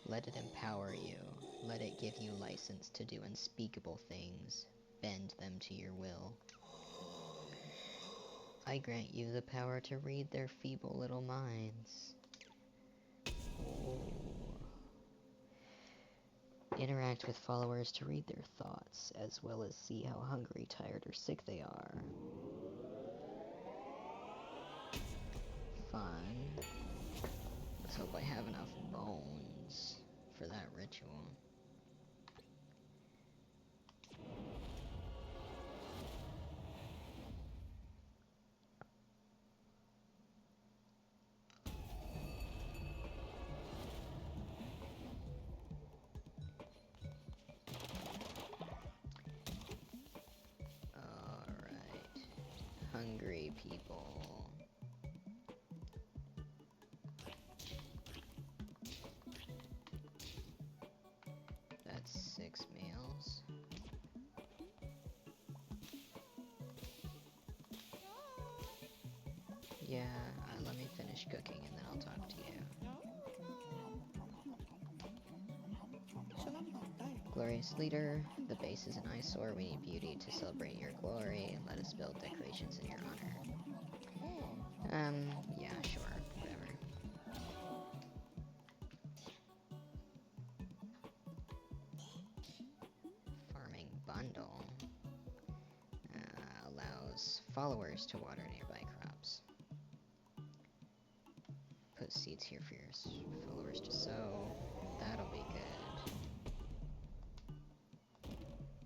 Let it empower you. Let it give you license to do unspeakable things. Bend them to your will. I grant you the power to read their feeble little minds. Interact with followers to read their thoughts, as well as see how hungry, tired, or sick they are. Fun. Let's hope I have enough bones for that ritual. Alright. Hungry people. That's 6 meals. Yeah, let me finish cooking and then I'll talk to you. Glorious leader, the base is an eyesore. We need beauty to celebrate your glory. Let us build decorations in your honor. Yeah, sure, whatever. Farming bundle allows followers to water nearby crops. Put seeds here for your followers to sow. That'll be good.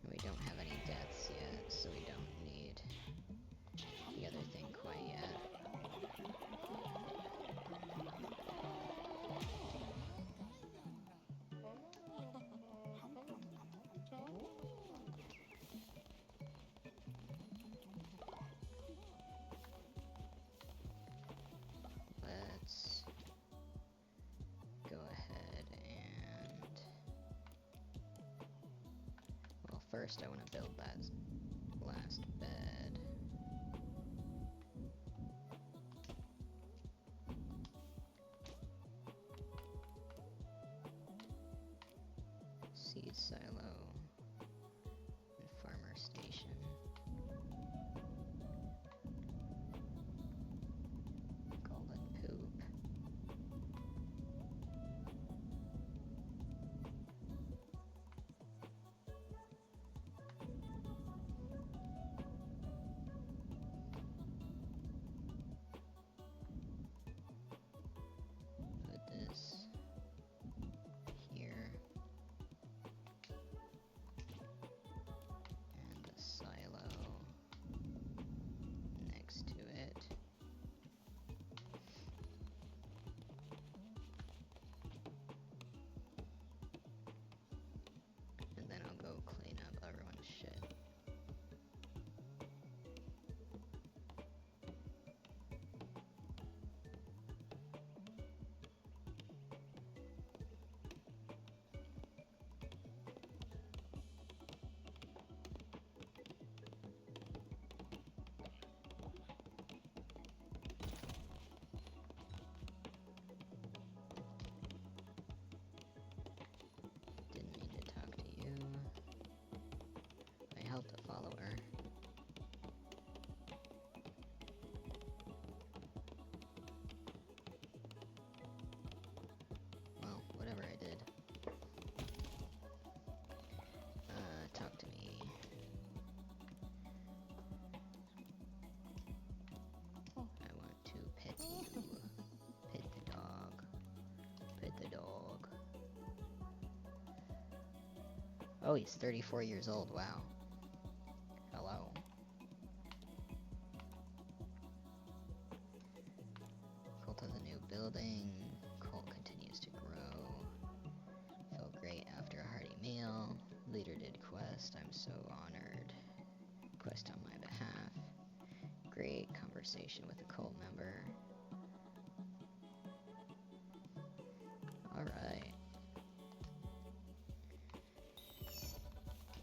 We don't have any deaths yet, so we don't need the other thing quite yet. Let's go ahead and... Well, first I want to build that last bed. Seed silo and farmer station. Golden poop. Put this here. Oh, he's 34 years old, wow. Hello. Cult has a new building. Cult continues to grow. Felt great after a hearty meal. Leader did quest. I'm so honored. Quest on my behalf. Great conversation with a cult member. Alright.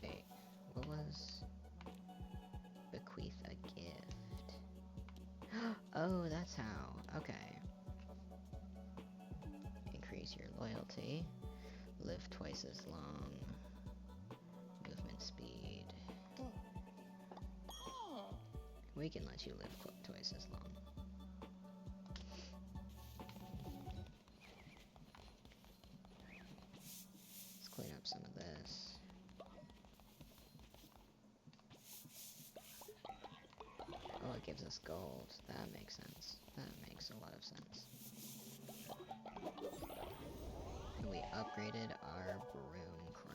Wait, what was bequeath a gift? Oh, that's how. Okay. Increase your loyalty. Live twice as long. Movement speed. We can let you live twice as long. Let's clean up some of this. Oh, it gives us gold. That makes sense. That makes a lot of sense. And we upgraded our broom crown.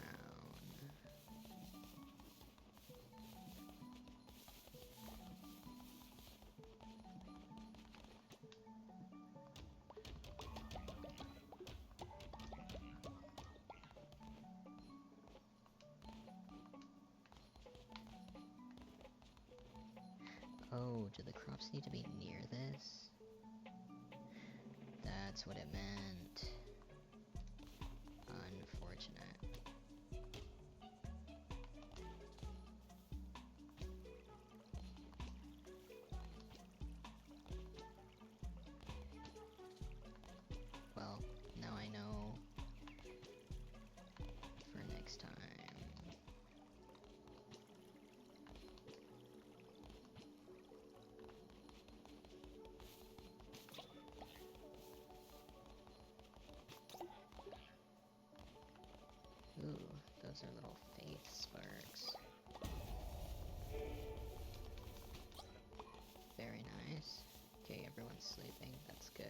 Oh, do the crops need to be near this? That's what it meant. Unfortunate. Well, now I know for next time. Ooh, those are little faith sparks. Very nice. Okay, everyone's sleeping. That's good.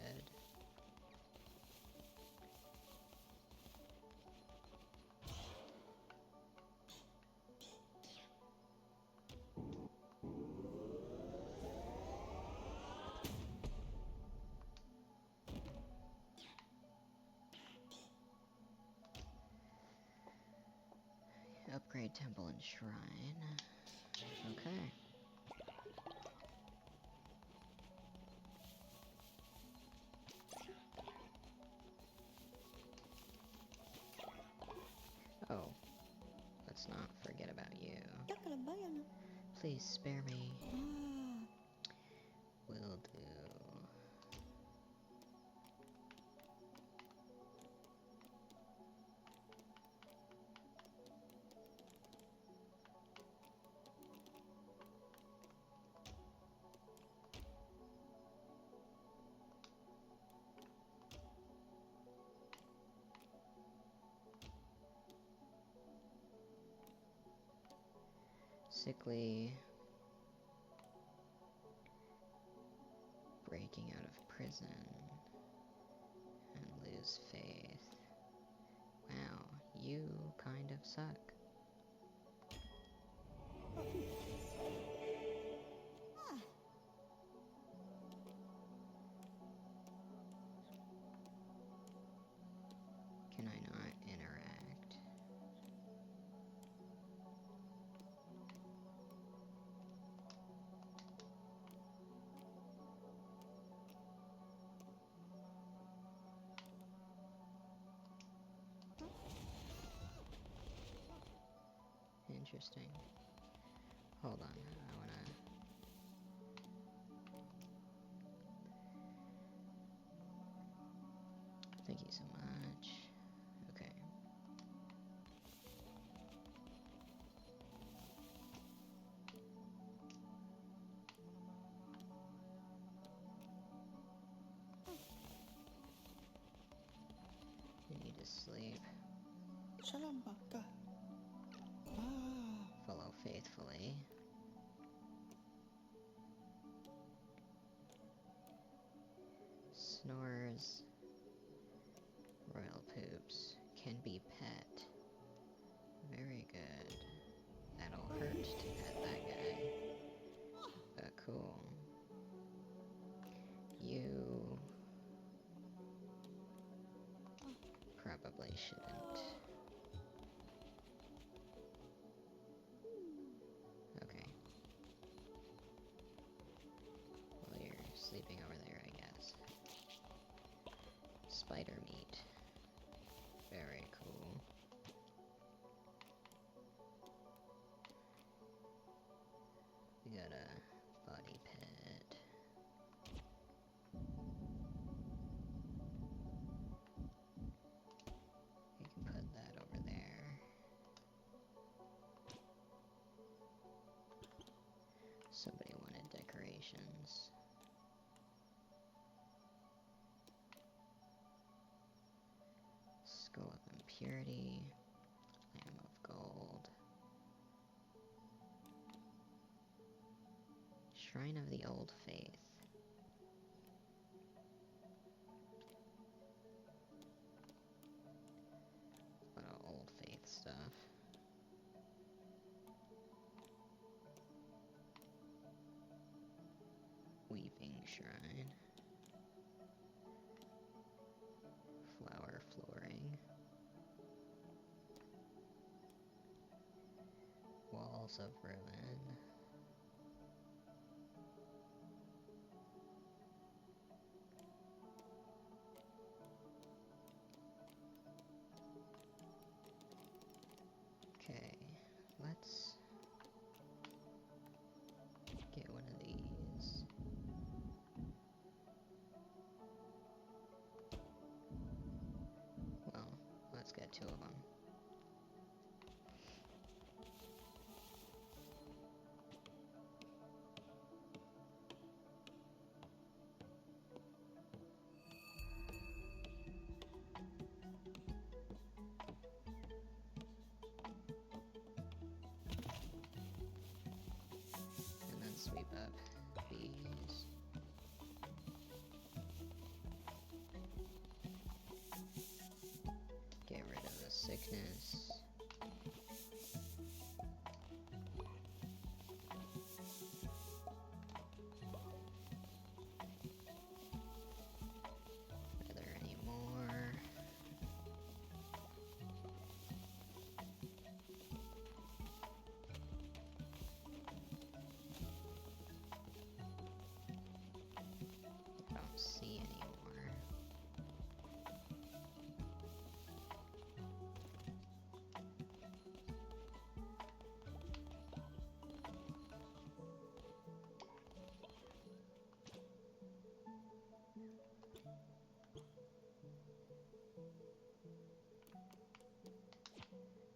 Upgrade temple and shrine. Okay. Oh, let's not forget about you. Please spare me. Will do. Sickly. Breaking out of prison. And lose faith. Wow, you kind of suck. Can I not interact? Interesting. Hold on, I wanna... Thank you so much. Okay. You need to sleep. Follow faithfully. Snores. Royal poops. Can be pet. Very good. want to pet that guy. Cool. You probably shouldn't. Okay. Well, you're sleeping over there, I guess. Spider meat. Very cool. We got a body pet. We can put that over there. Somebody wanted decorations. Skull of Impurity. Lamb of Gold. Shrine of the Old Faith. A lot of Old Faith stuff. Weeping Shrine. Flower flooring. Walls of Ruin. Okay, let's get one of these. Well, let's get two of them. And then sweep up these. Get rid of the sickness. Are there any more? I don't see any more.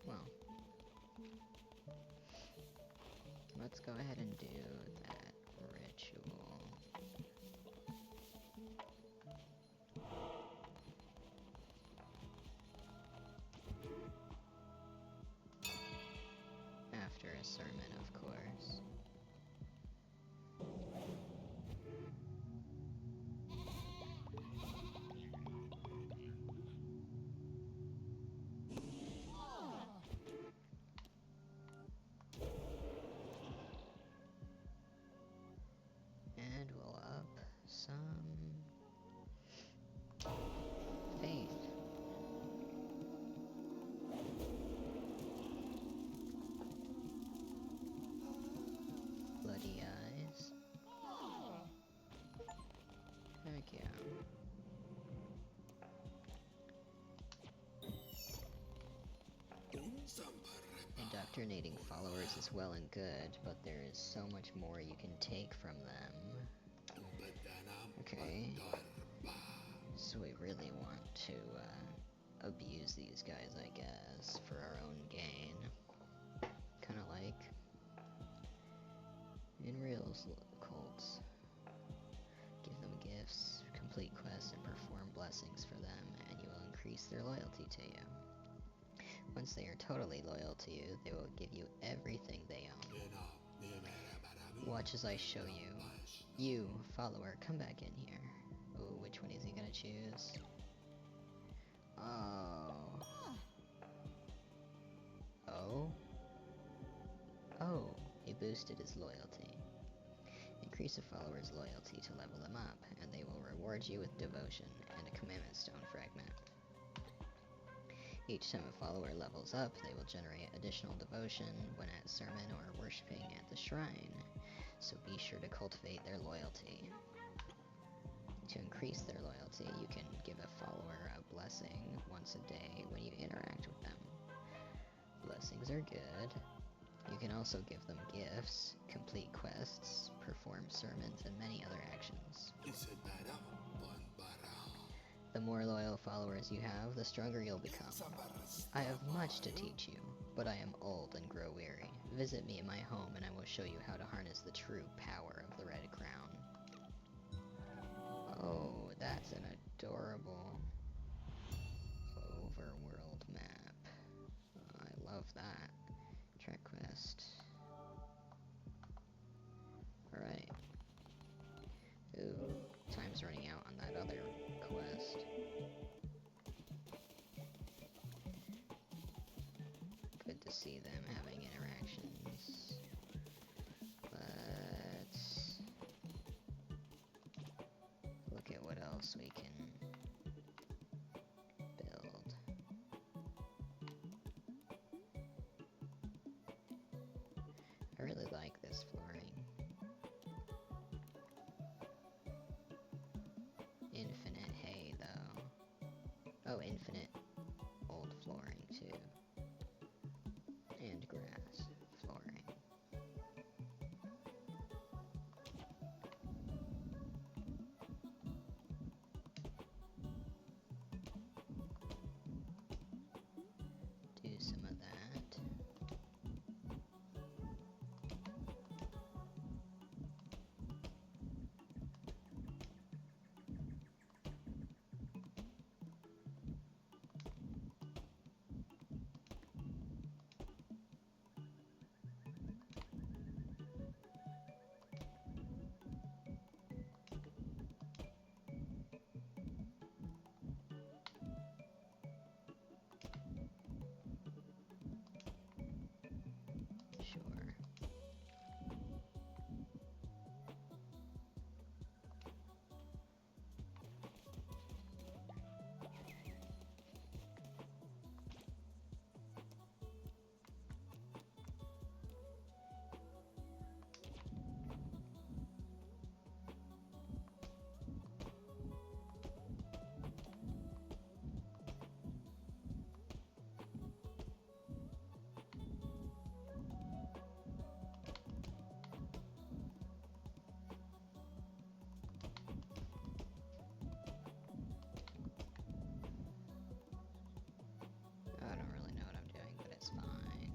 Well, let's go ahead and do that ritual. After a sermon, of course. And we'll up some faith. Bloody eyes. Heck yeah. Indoctrinating followers is well and good, but there is so much more you can take from them. Okay. So we really want to abuse these guys, I guess, for our own gain. Kinda like in real cults. Give them gifts, complete quests, and perform blessings for them, and you will increase their loyalty to you. Once they are totally loyal to you, they will give you everything they own. Watch as I show you. You, follower, come back in here. Ooh, which one is he gonna choose? Oh. Oh? Oh. boosted his loyalty. Increase a follower's loyalty to level them up, and they will reward you with devotion and a commandment stone fragment. Each time a follower levels up, they will generate additional devotion when at sermon or worshipping at the shrine, so be sure to cultivate their loyalty. To increase their loyalty, you can give a follower a blessing once a day when you interact with them. Blessings are good. You can also give them gifts, complete quests, perform sermons, and many other actions. The more loyal followers you have, the stronger you'll become. I have much to teach you, but I am old and grow weary. Visit me in my home and I will show you how to harness the true power of the Red Crown. Oh, that's an adorable overworld map. I love that. Track quest. Alright. Ooh, time's running out on that other quest. Good to see them having interactions. Let's look at what else we can build. I really like this flooring. Infinite hay, though. Oh, infinite old flooring, too. And grass flooring. Do some of that. Sure. I don't really know what I'm doing, but it's fine.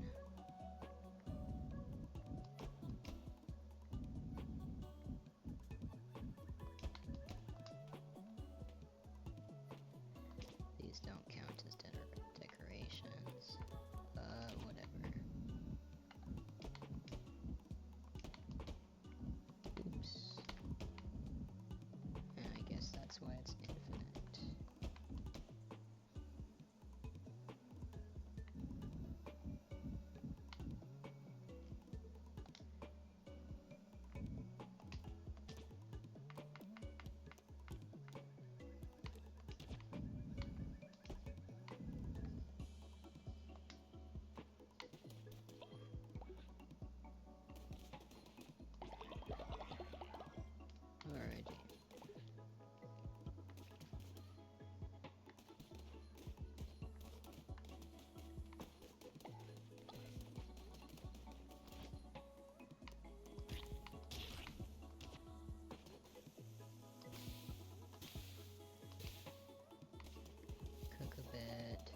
These don't count as decorations, but whatever. Oops. And I guess that's why it's infinite. Alrighty. Cook a bit.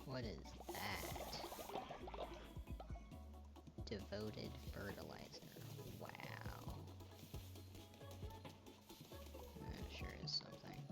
What is that? Devoted fertilizer. Wow. That sure is something.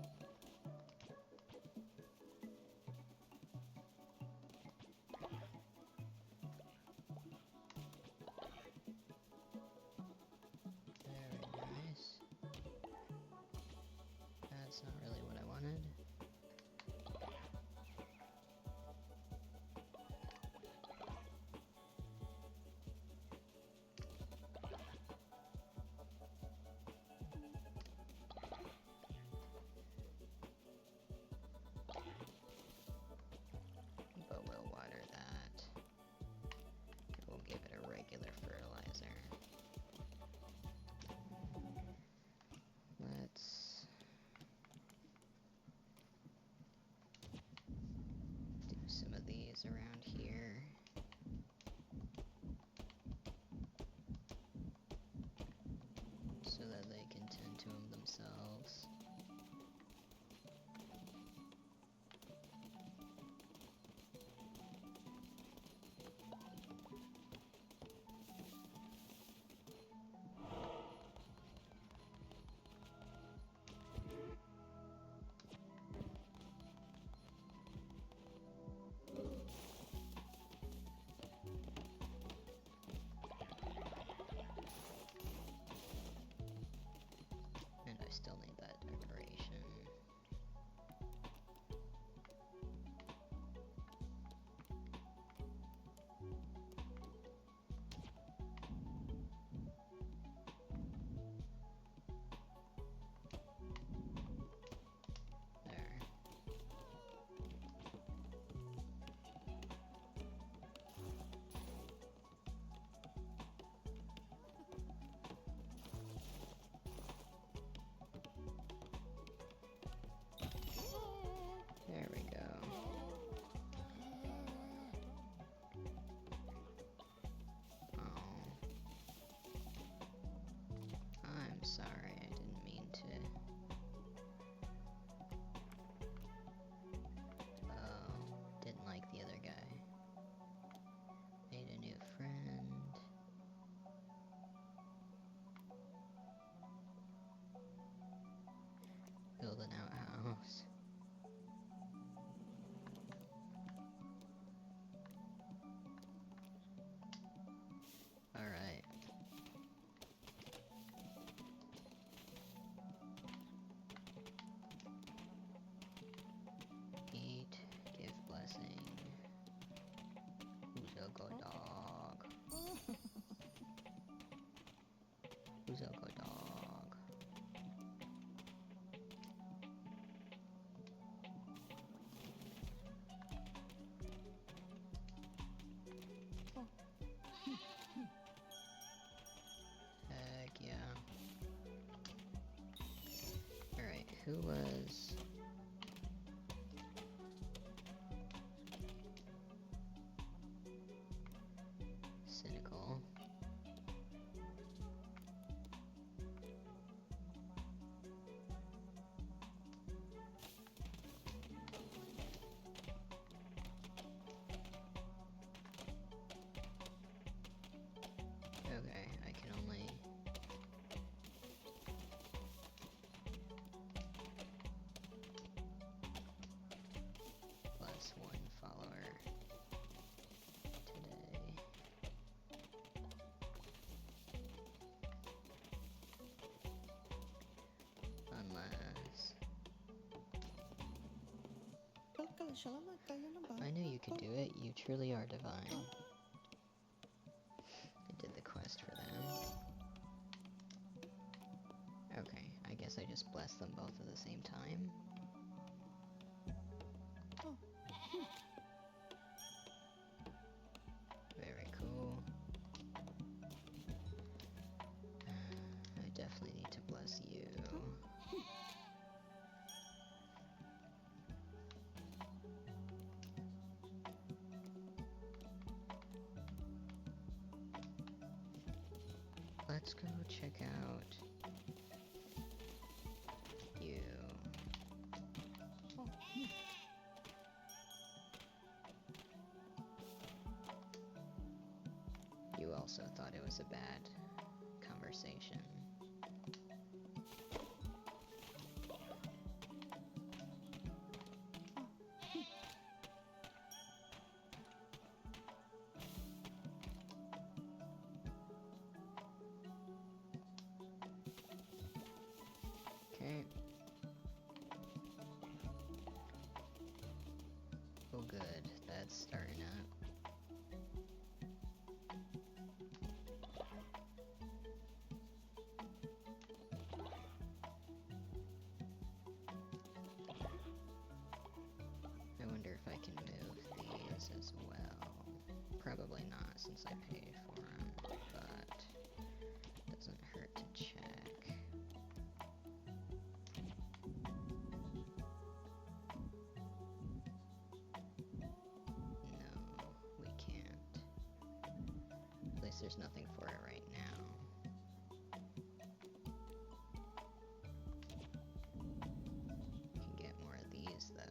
guys around here. So that they can tend to them themselves. And I still need that decoration. There. There we go. Oh. I'm sorry, I didn't mean to. Oh, didn't like the other guy. Made a new friend. Build an outhouse. Alright. Eat, give blessing. Who's a good dog? Who's a good dog? Heck yeah. Alright, who was... cynical? Okay, I can only... plus one follower today. Unless... I knew you could do it, you truly are divine. I did the quest for them. Okay, I guess I just blessed them both at the same time. Very cool. I definitely need to bless you. Let's go check out you. You also thought it was a bad conversation. Okay. Oh good, that's starting up. I wonder if I can move these as well. Probably not since I paid for them, but doesn't hurt to check. No. there's nothing for it right now. Can get more of these though.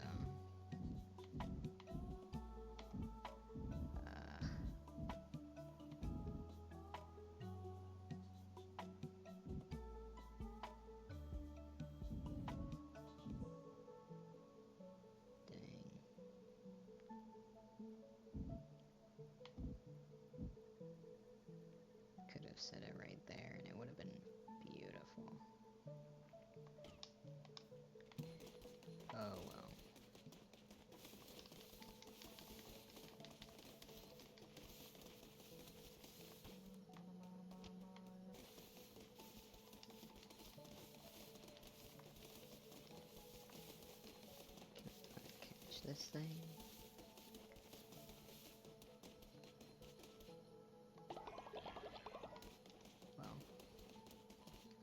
Could have set it right there and it would have been beautiful. Oh well. Catch this thing.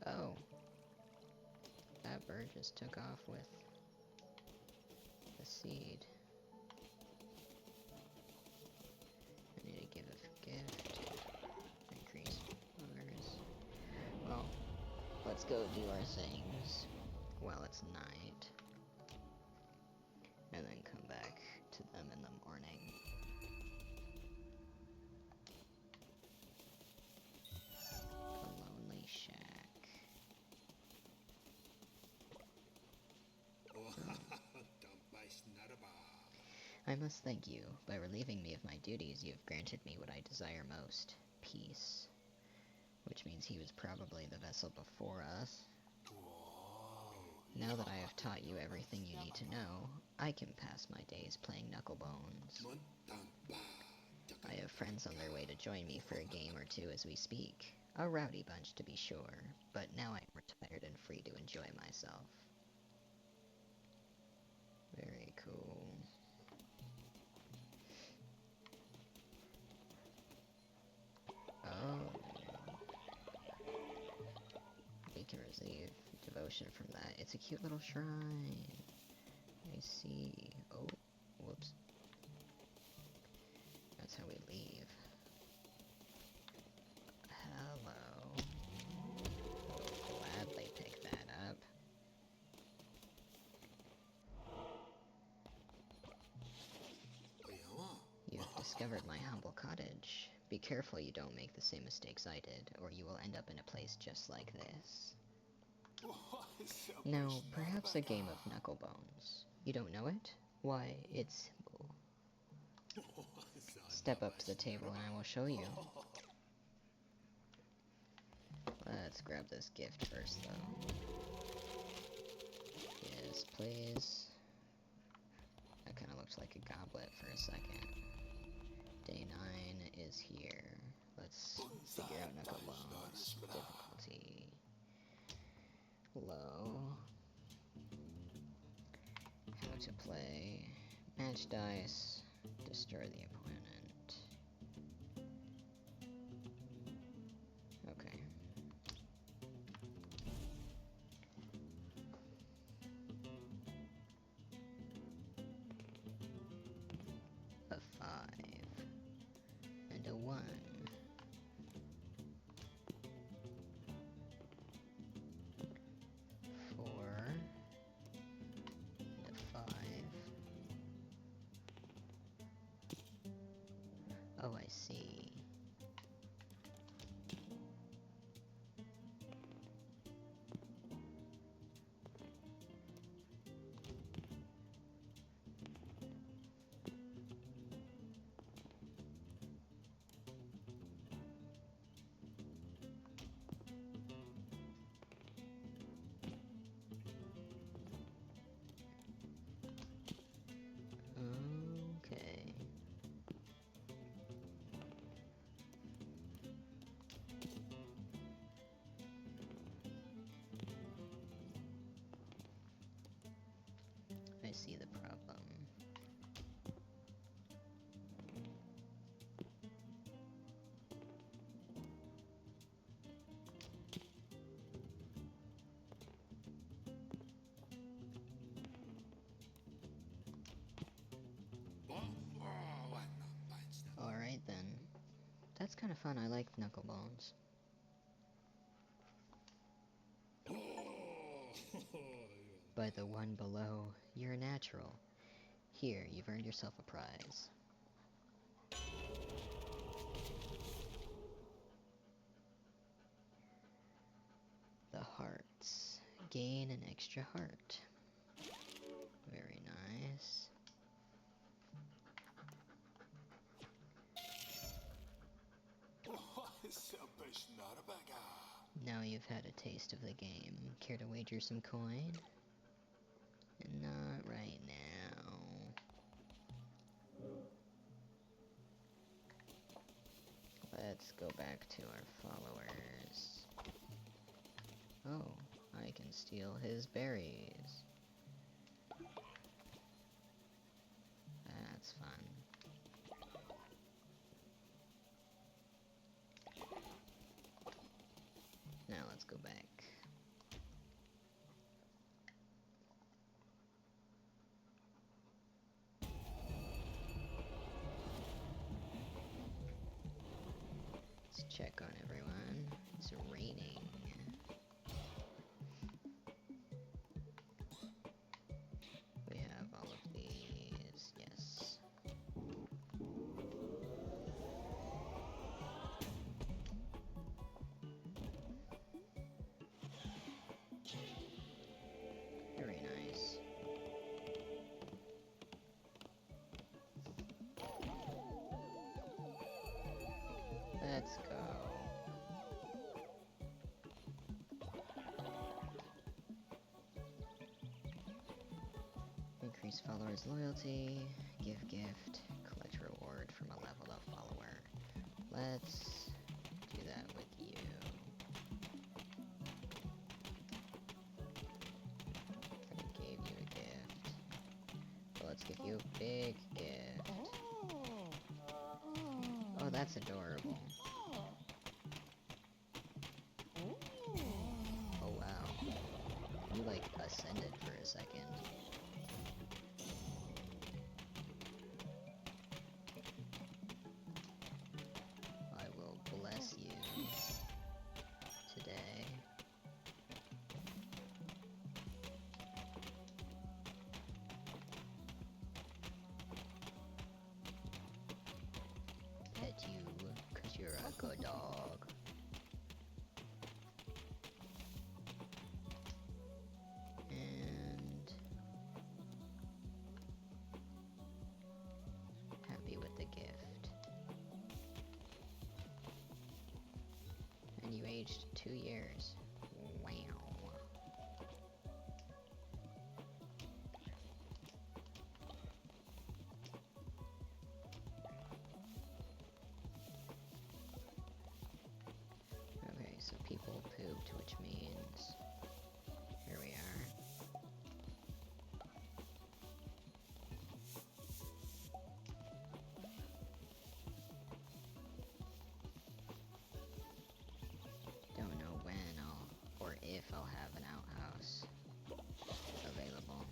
Oh. That bird just took off with the seed. I need to give a gift. Increase others. Well, let's go do our things while it's night. And then come back to them in the morning. A lonely shack. I must thank you. By relieving me of my duties, you have granted me what I desire most. Peace. Which means he was probably the vessel before us. Now that I have taught you everything you need to know, I can pass my days playing Knucklebones. I have friends on their way to join me for a game or two as we speak. A rowdy bunch, to be sure, but now I am retired and free to enjoy myself. Very cool. Oh. We can receive devotion from that. It's a cute little shrine. I see. Oh, whoops. That's how we leave. Hello. I'll gladly pick that up. You have discovered my humble cottage. Be careful you don't make the same mistakes I did, or you will end up in a place just like this. Now, perhaps a game of Knucklebones. You don't know it? Why, it's simple. Step up to the table and I will show you. Let's grab this gift first, though. Yes, please. That kind of looks like a goblet for a second. Day 9 is here. Let's figure out Knucklebones. Difficulty. Low. How to play. Match dice. Destroy the opponent. Okay. A 5. And a 1. 4. And a 5. Oh, I see. Okay. I see the problem. Alright then. That That's kind of fun. I like knuckleballs. By the one below, you're a natural. Here, you've earned yourself a prize. The hearts. Gain an extra heart. Very nice. Now you've had a taste of the game. Care to wager some coin? Not right now. Let's go back to our followers. Oh, I can steal his berries. That's fun. Now let's go back. Let's check on everyone. It's raining. We have all of these, yes. Very nice. Let's go. Increase followers' loyalty, give gift, collect reward from a leveled up follower. Let's do that with you. I gave you a gift. So let's give you a big gift. Oh, that's adorable. Oh wow. You like ascended for a second. I will bless you today. Pet you, 'cause you're a good dog. And happy with the gift. And you aged 2 years. Wow. Okay, so people pooped, which means here we are. Don't know when or if I'll have an outhouse available.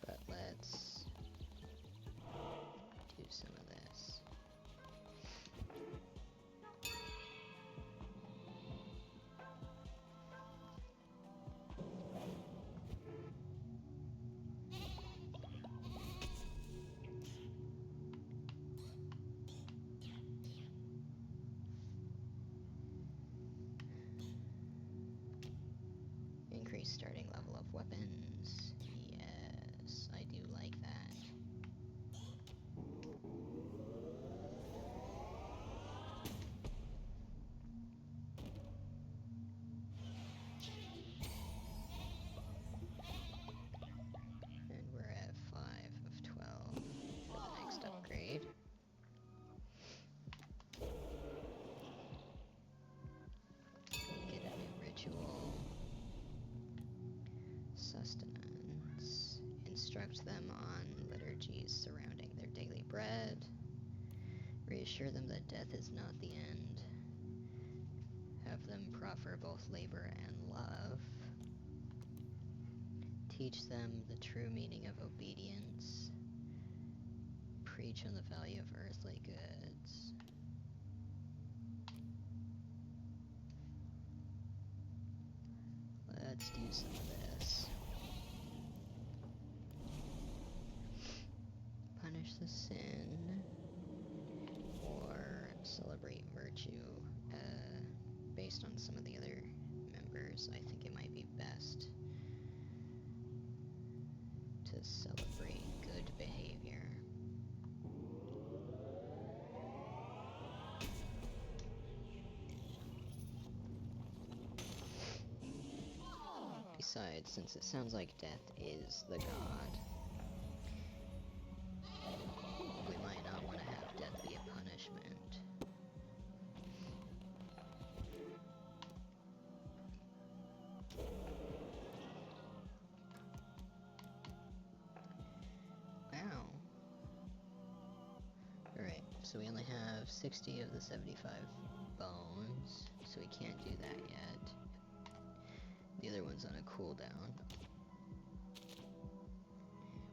But let's do some of this. Increase starting level of weapons. Yes, I do like that. And we're at 5 of 12 for the next upgrade. Get a new ritual. Sustenance. Instruct them on liturgies surrounding their daily bread. Reassure them that death is not the end. Have them proffer both labor and love. Teach them the true meaning of obedience. Preach on the value of earthly goods. Let's do some of this. Punish the sin. Or celebrate virtue. Based on some of the other members, I think it might be best to celebrate good behavior. Besides, since it sounds like death is the god, we might not want to have death be a punishment. Wow. Alright, so we only have 60 of the 75 bones, so we can't do that yet. The other one's on a cooldown.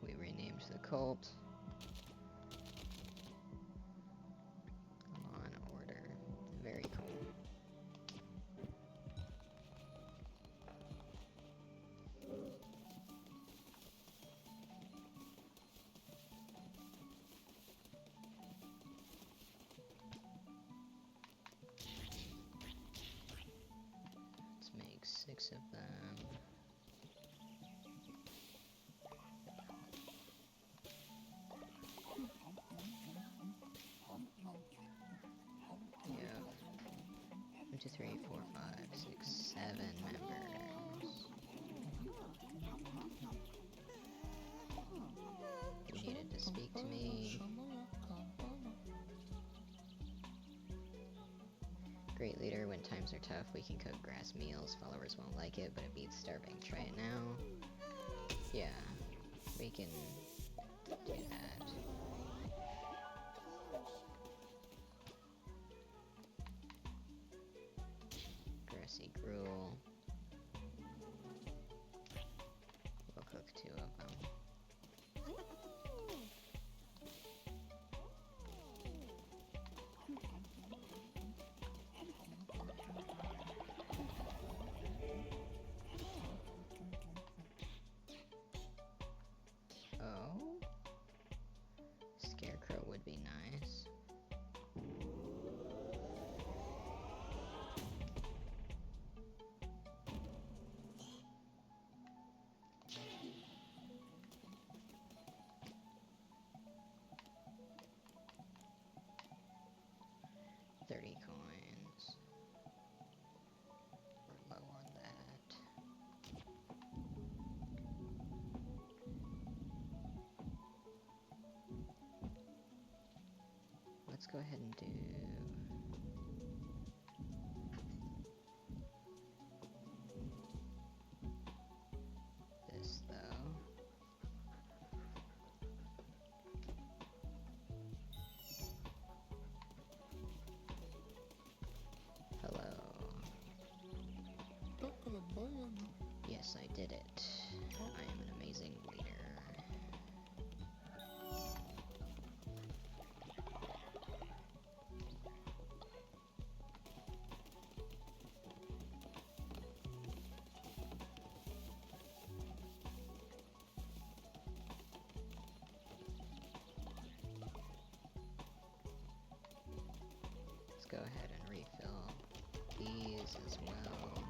We renamed the cult. On order. Very cool. Let's make 6 of them. Yeah. 1, 2, 3, 4, 5, 6, 7 members. You needed to speak to me. Great leader, when times are tough, we can cook grass meals. Followers won't like it, but it beats starving. Try it now. Yeah, we can do that. Grassy gruel. We'll cook 2 of them. Oh? Scarecrow would be nice. $30 coins. We're low on that. Let's go ahead and do this though. Hello. Yes, I did it. I am an amazing leader. Let's go ahead and refill these as well.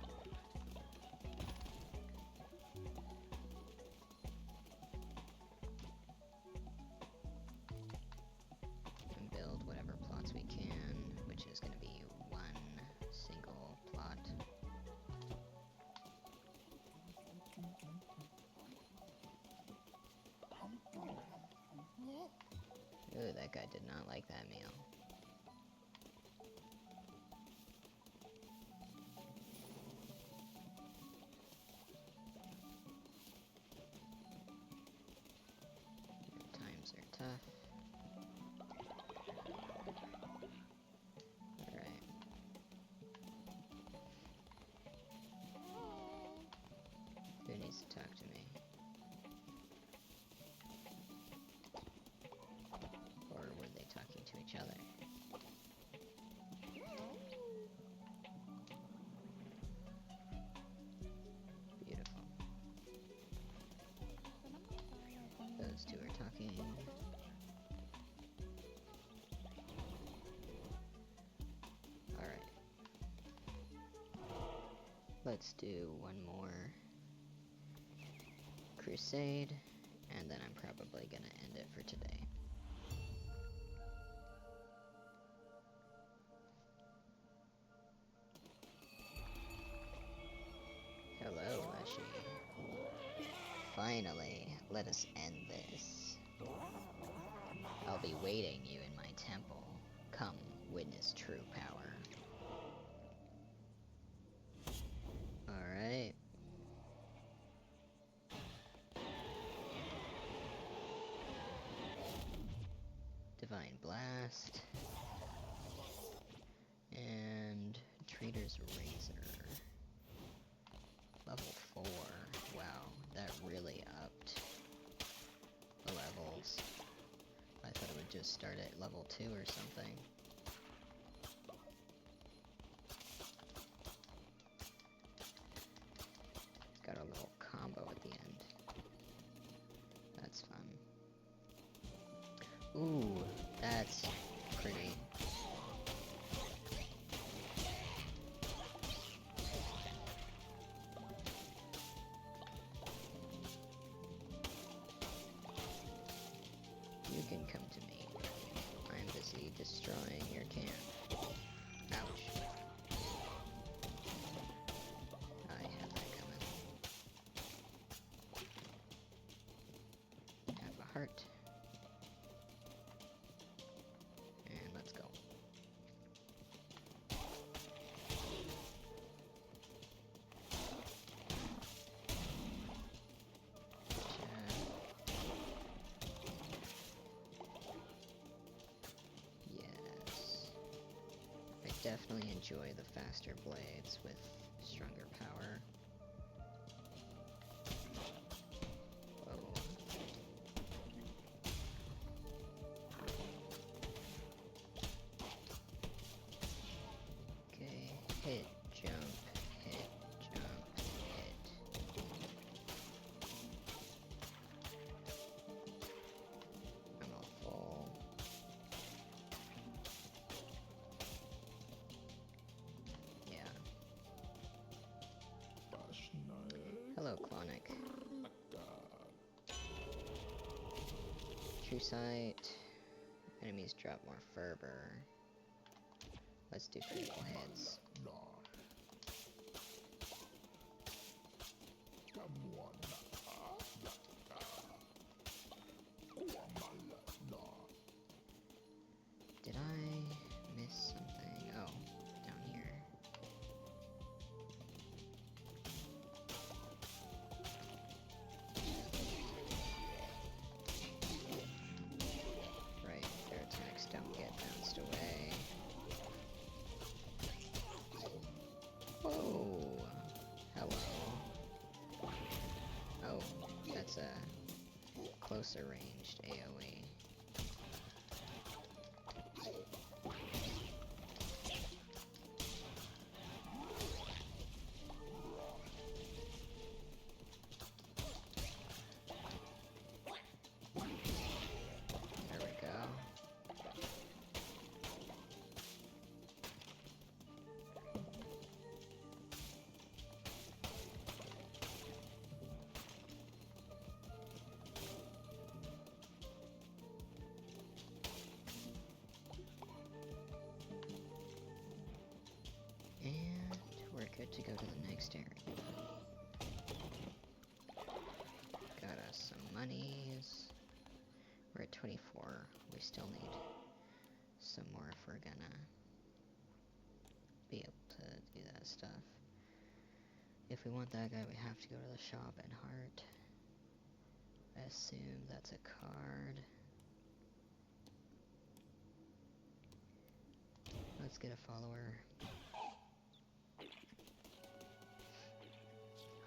And build whatever plots we can, which is going to be 1 single plot. Ooh, that guy did not like that meal. Times are tough. Alright. talk to me. Or were they talking to each other? Beautiful. Those two are talking. Alright. Let's do one more crusade, and then I'm probably gonna end it for today. Hello, Leshy. Finally, let us end this. I'll be waiting you in my temple. Come, witness true power. Alright. Divine Blast. And Trader's Razor. Level 4. Wow, that really upped the levels. I thought it would just start at level 2 or something. Got a little combo at the end. That's fun. Ooh, that's pretty. You can come to me. I'm busy destroying your camp. Ouch. I had that coming. Have a heart. And let's go. Yes. I definitely enjoy the faster blades with stronger power. Whoa. Okay, hit, jump, hit, jump, hit. I'm all full. Yeah. Hello, Clonic. True Sight. Enemies drop more fervor. Let's do critical hits. Did I miss something? Oh, down here. Right, their attacks don't get bounced away. Whoa! Hello. Oh, that's a closer ranged AoE. There we go. And we're good to go to the next area. Got us some monies. We're at 24. We still need some more if we're gonna be able to do that stuff. If we want that guy, we have to go to the shop and Heart. I assume that's a card. Let's get a follower.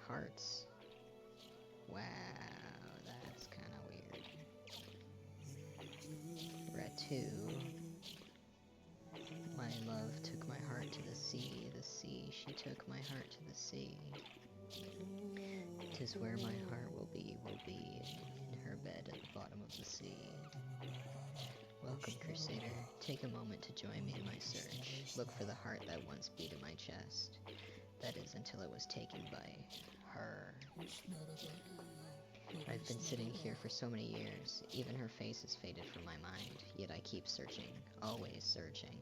Hearts. 2. My love took my heart to the sea, she took my heart to the sea. 'Tis where my heart will be in her bed at the bottom of the sea. Welcome, Crusader. Take a moment to join me in my search. Look for the heart that once beat in my chest. That is, until it was taken by her. I've been sitting here for so many years. Even her face has faded from my mind. Yet I keep searching, always searching.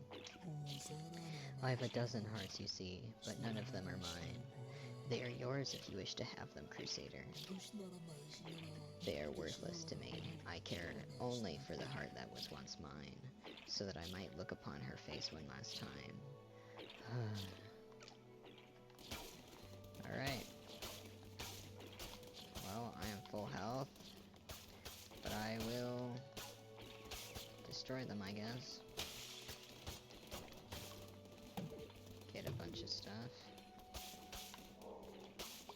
I have a dozen hearts, you see, but none of them are mine. They are yours if you wish to have them, Crusader. They are worthless to me. I care only for the heart that was once mine, so that I might look upon her face one last time. Alright. Well, I am full health, but I will destroy them, I guess. Get a bunch of stuff.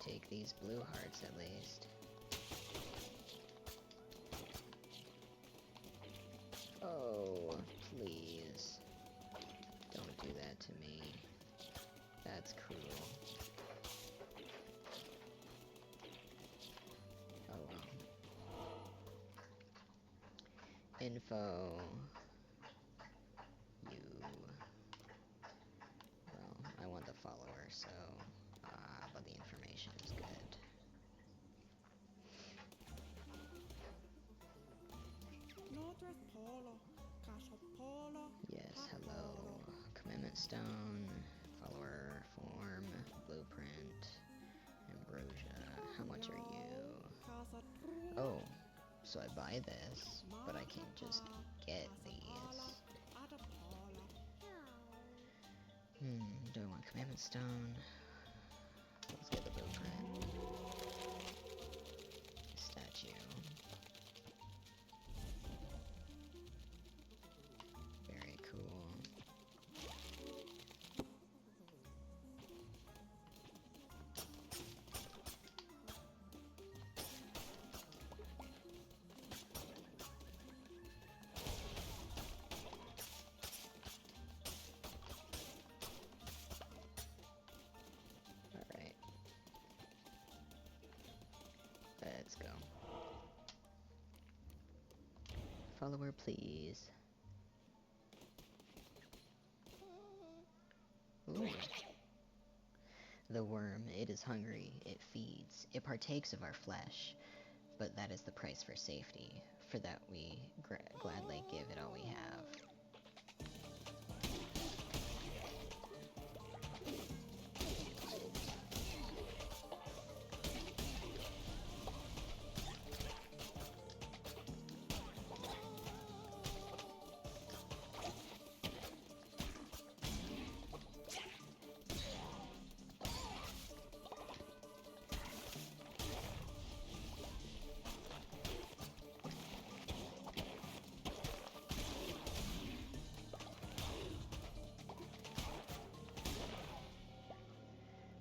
Take these blue hearts at least. Oh, please. Don't do that to me. That's cruel. Oh well. Info. You. Well, I want the follower, so... but the information is good. Yes, hello. Commitment stone, follower form, blueprint, ambrosia. How much are you? Oh, so I buy this, but I can't just get these. Do I want commitment stone? Let's get the blueprint. Statue. Very cool. Alright. Let's go. Follower, please. Ooh. The worm, it is hungry, it feeds, it partakes of our flesh, but that is the price for safety. For that we gladly give it all we have.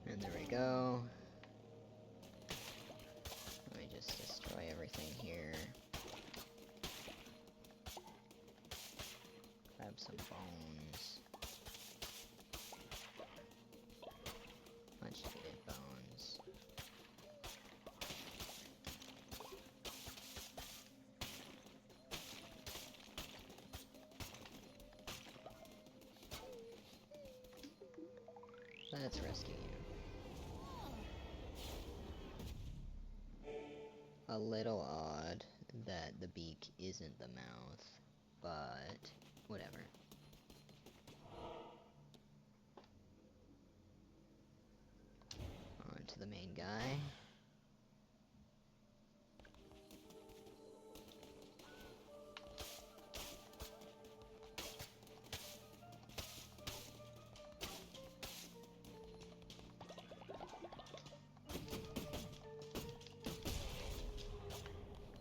And there we go. Let me just destroy everything here. Grab some bones. Much needed bones. Let's rescue you. A little odd that the beak isn't the mouth, but whatever. On to the main guy.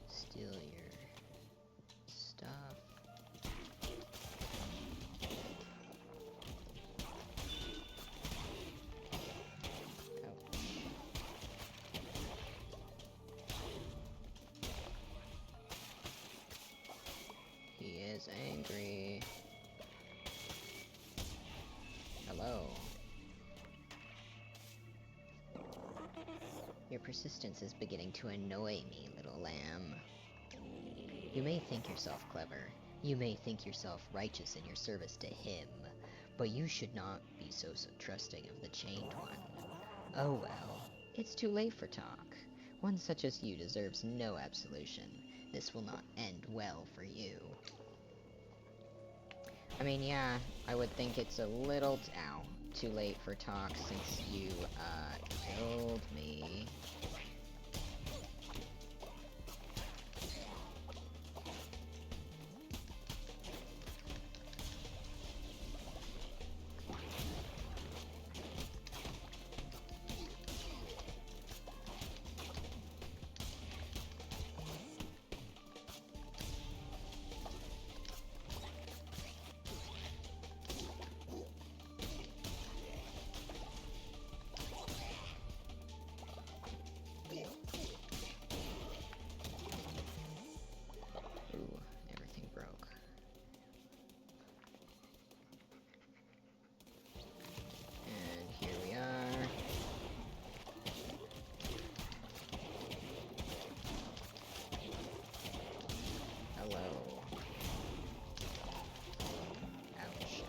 Steal your stuff. Oh. is angry. Hello. Your persistence is beginning to annoy me, little lamb. You may think yourself clever. You may think yourself righteous in your service to him. But you should not be so trusting of the Chained One. Oh well, it's too late for talk. One such as you deserves no absolution. This will not end well for you. I mean, yeah, I would think it's a little too late for talk since you, killed me. Ooh, everything broke. And here we are. Hello. Ouch.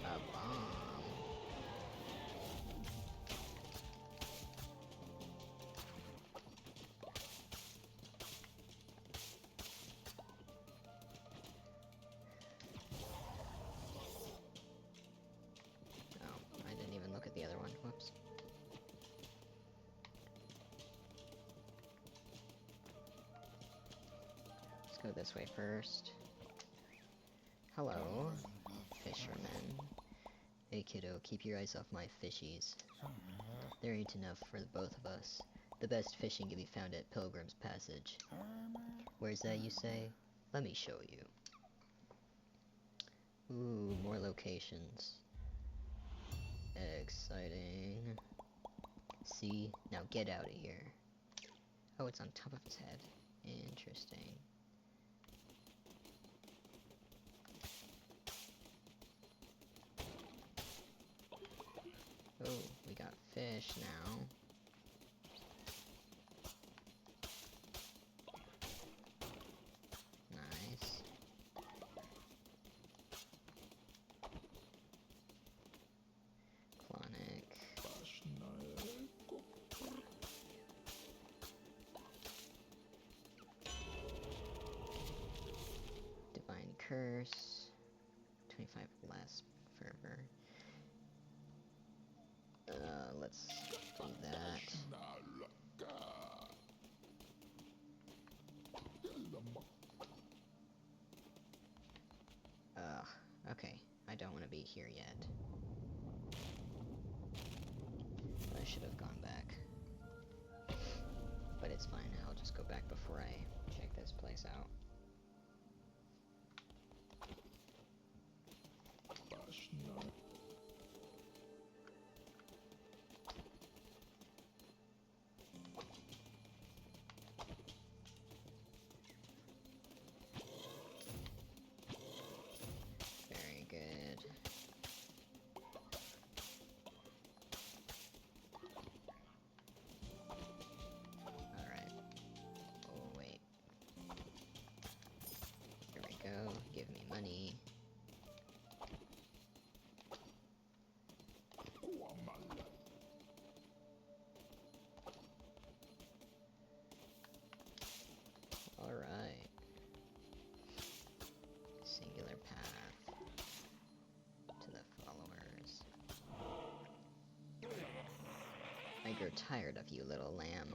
A bomb. Oh, I didn't even look at the other one. Whoops. Let's go this way first. Hello, fisherman. Hey kiddo, keep your eyes off my fishies. There ain't enough for the both of us. The best fishing can be found at Pilgrim's Passage. Where's that, you say? Let me show you. Ooh, more locations. Exciting. See? Now get out of here. Oh, it's on top of its head. Interesting. Oh, we got fish now. Nice. Clonic. Divine Curse. 25 less fervor. Let's do that. Ugh, okay. I don't want to be here yet. I should have gone back. But it's fine, I'll just go back before I check this place out. Very good. Alright. Oh, wait. Here we go. Give me money. Alright. Singular path to the followers. I grow tired of you, little lamb.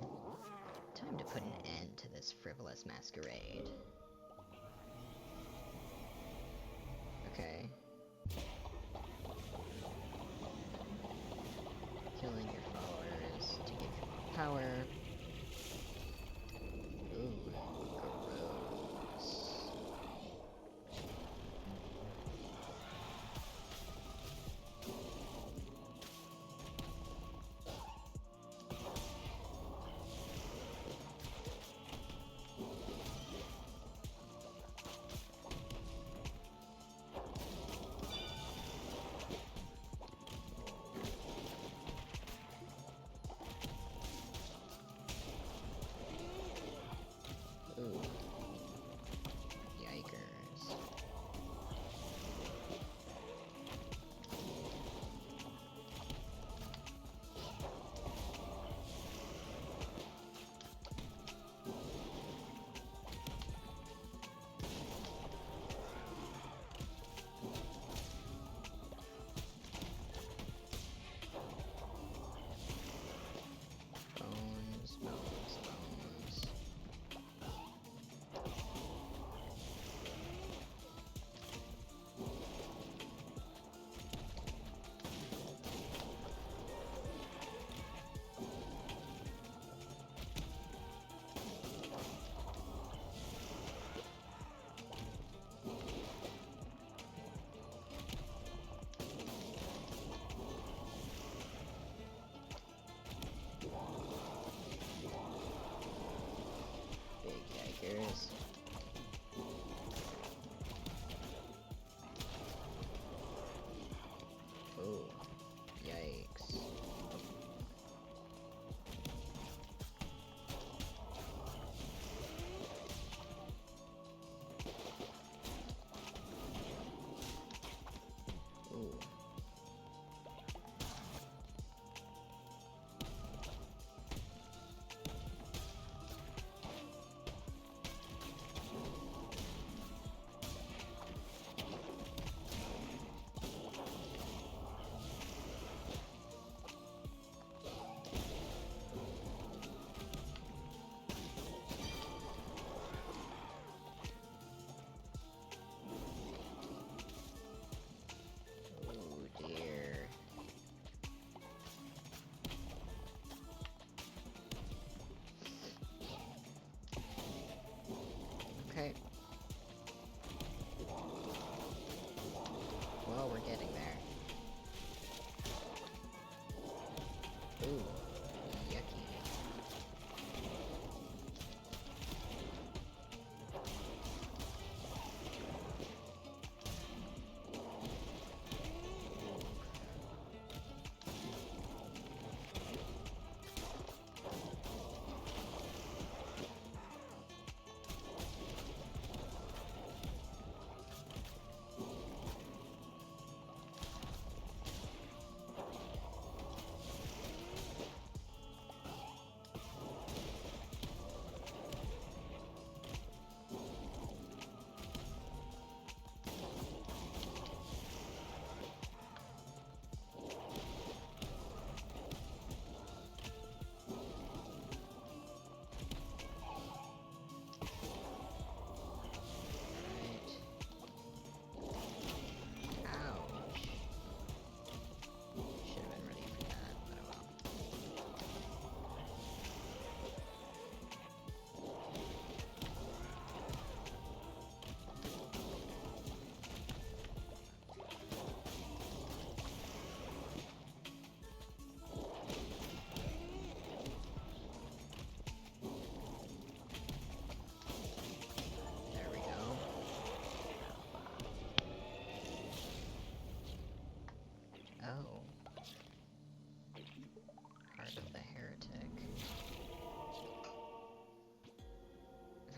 Time to put an end to this frivolous masquerade. Okay. Killing your followers to give you more power. Ooh, gross.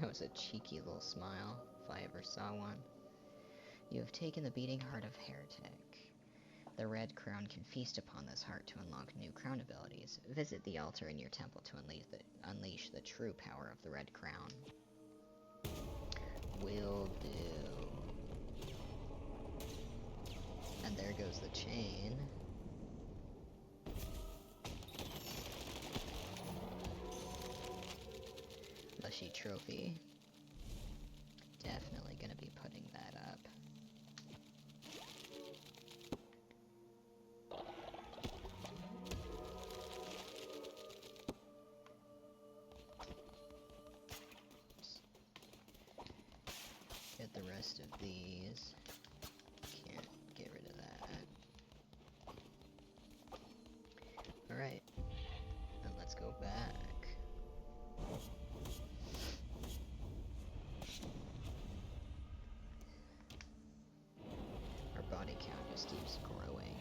That was a cheeky little smile, if I ever saw one. You have taken the beating heart of Heretic. The Red Crown can feast upon this heart to unlock new crown abilities. Visit the altar in your temple to unleash the true power of the Red Crown. Will do. And there goes the chain. Leshy trophy. Definitely gonna be putting that up. Get the rest of these. Can't get rid of that. Alright. And let's go back. Our body count just keeps growing.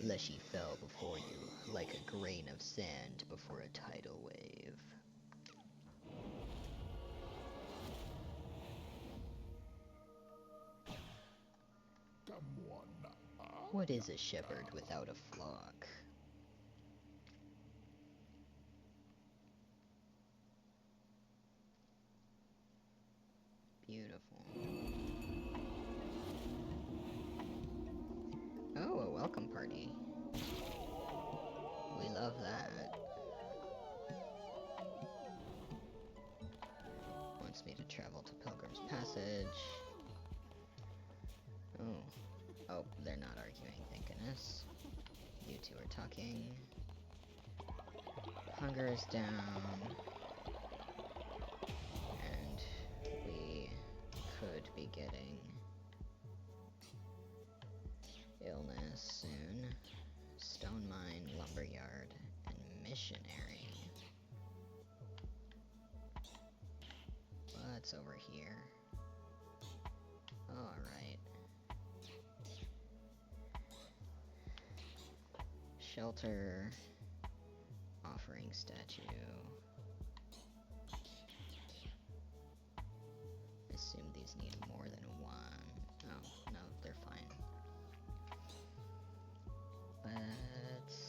Leshy fell before you, like a grain of sand before a tidal wave. What is a shepherd without a flock? Beautiful. Oh, a welcome party. We love that. Wants me to travel to Pilgrim's Passage. Oh. Oh, they're not arguing, thank goodness. You two are talking. Hunger is down. And we could be getting illness soon. Stone mine, lumberyard, and missionary. What's over here? Alright. Shelter. Offering statue. I assume these need more than one. Oh, no, they're fine. Let's...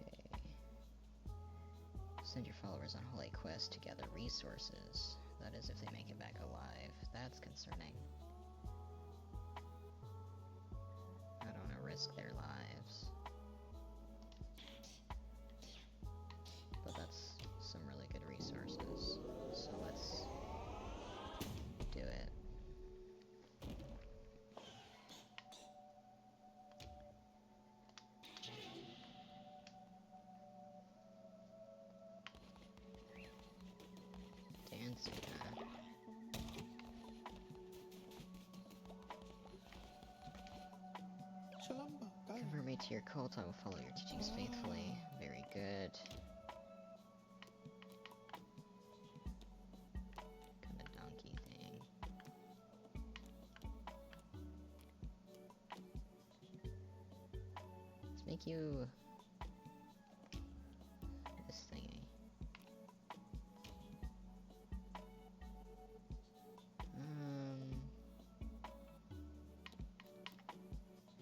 Okay. Send your followers on holy quest to gather resources. That is if they make it back alive. That's concerning. I don't want to risk their lives. But that's some really good resources. So let's do it. Dancing, huh? Convert me to your cult, I will follow your teachings faithfully. Very good. Kind of donkey thing. Let's make you this thingy.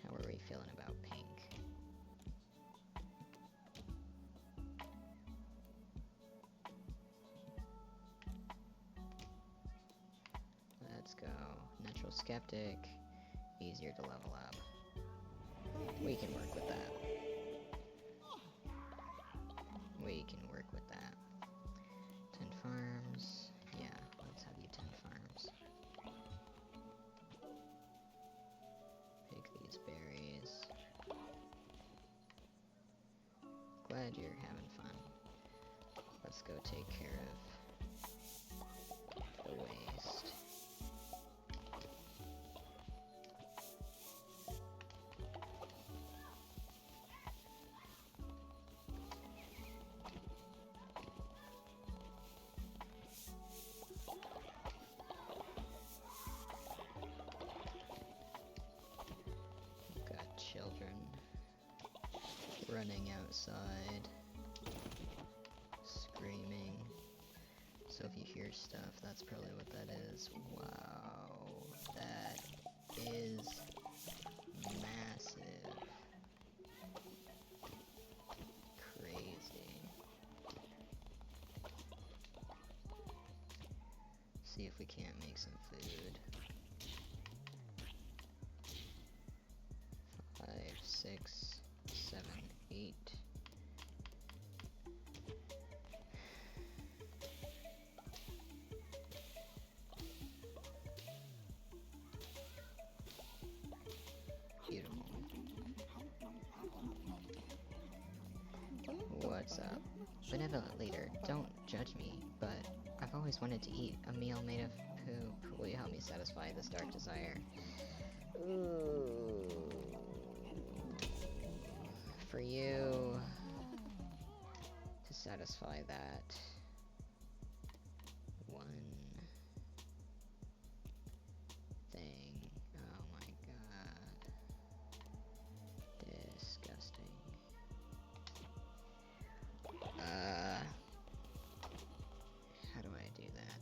How are we feeling about pink? Let's go. Natural skeptic. Easier to level up. We can work with that. We can work with that. 10 farms. Yeah, let's have you 10 farms. Pick these berries. Glad you're having fun. Let's go take care of the waste. Got children running outside. screaming. So if you hear stuff, that's probably what that is. Wow, that is massive. Crazy. See if we can't make some food. 5, 6, 7, 8. Beautiful. What's up? Benevolent leader, don't judge me, but I've always wanted to eat a meal made of poop. Will you help me satisfy this dark desire? Ooh. For you to satisfy that one thing. Oh my god. Disgusting. How do I do that?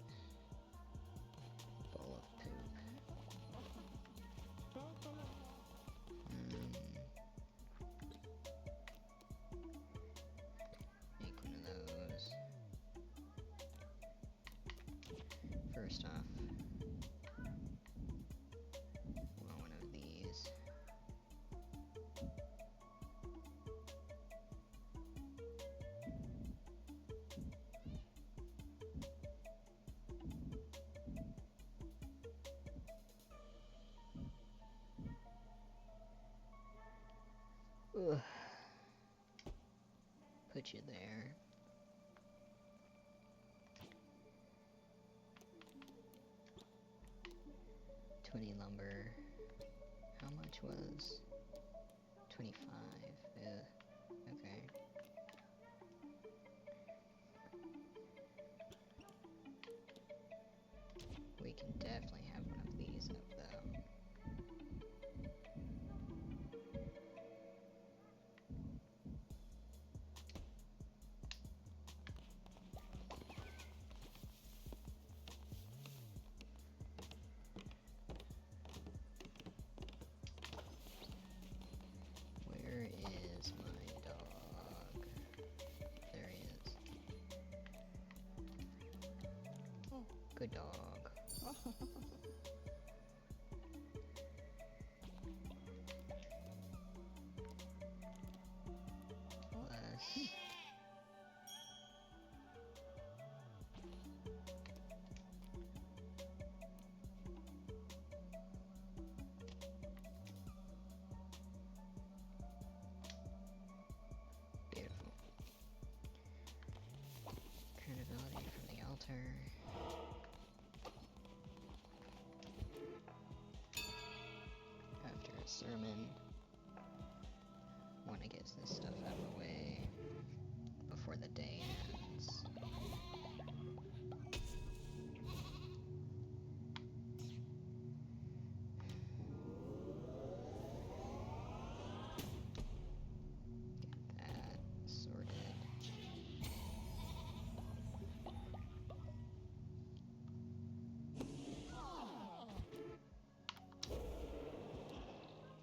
Bowl of poop. Make one of those. First off, want one of these. Ugh. Put you there. Lumber. How much was 25? Okay. We can definitely have one of these up though. Where is my dog? There he is. Good dog. Less. Beautiful. Credibility from the altar. After a sermon, want to get this stuff out of the way before the day ends. Get that sorted.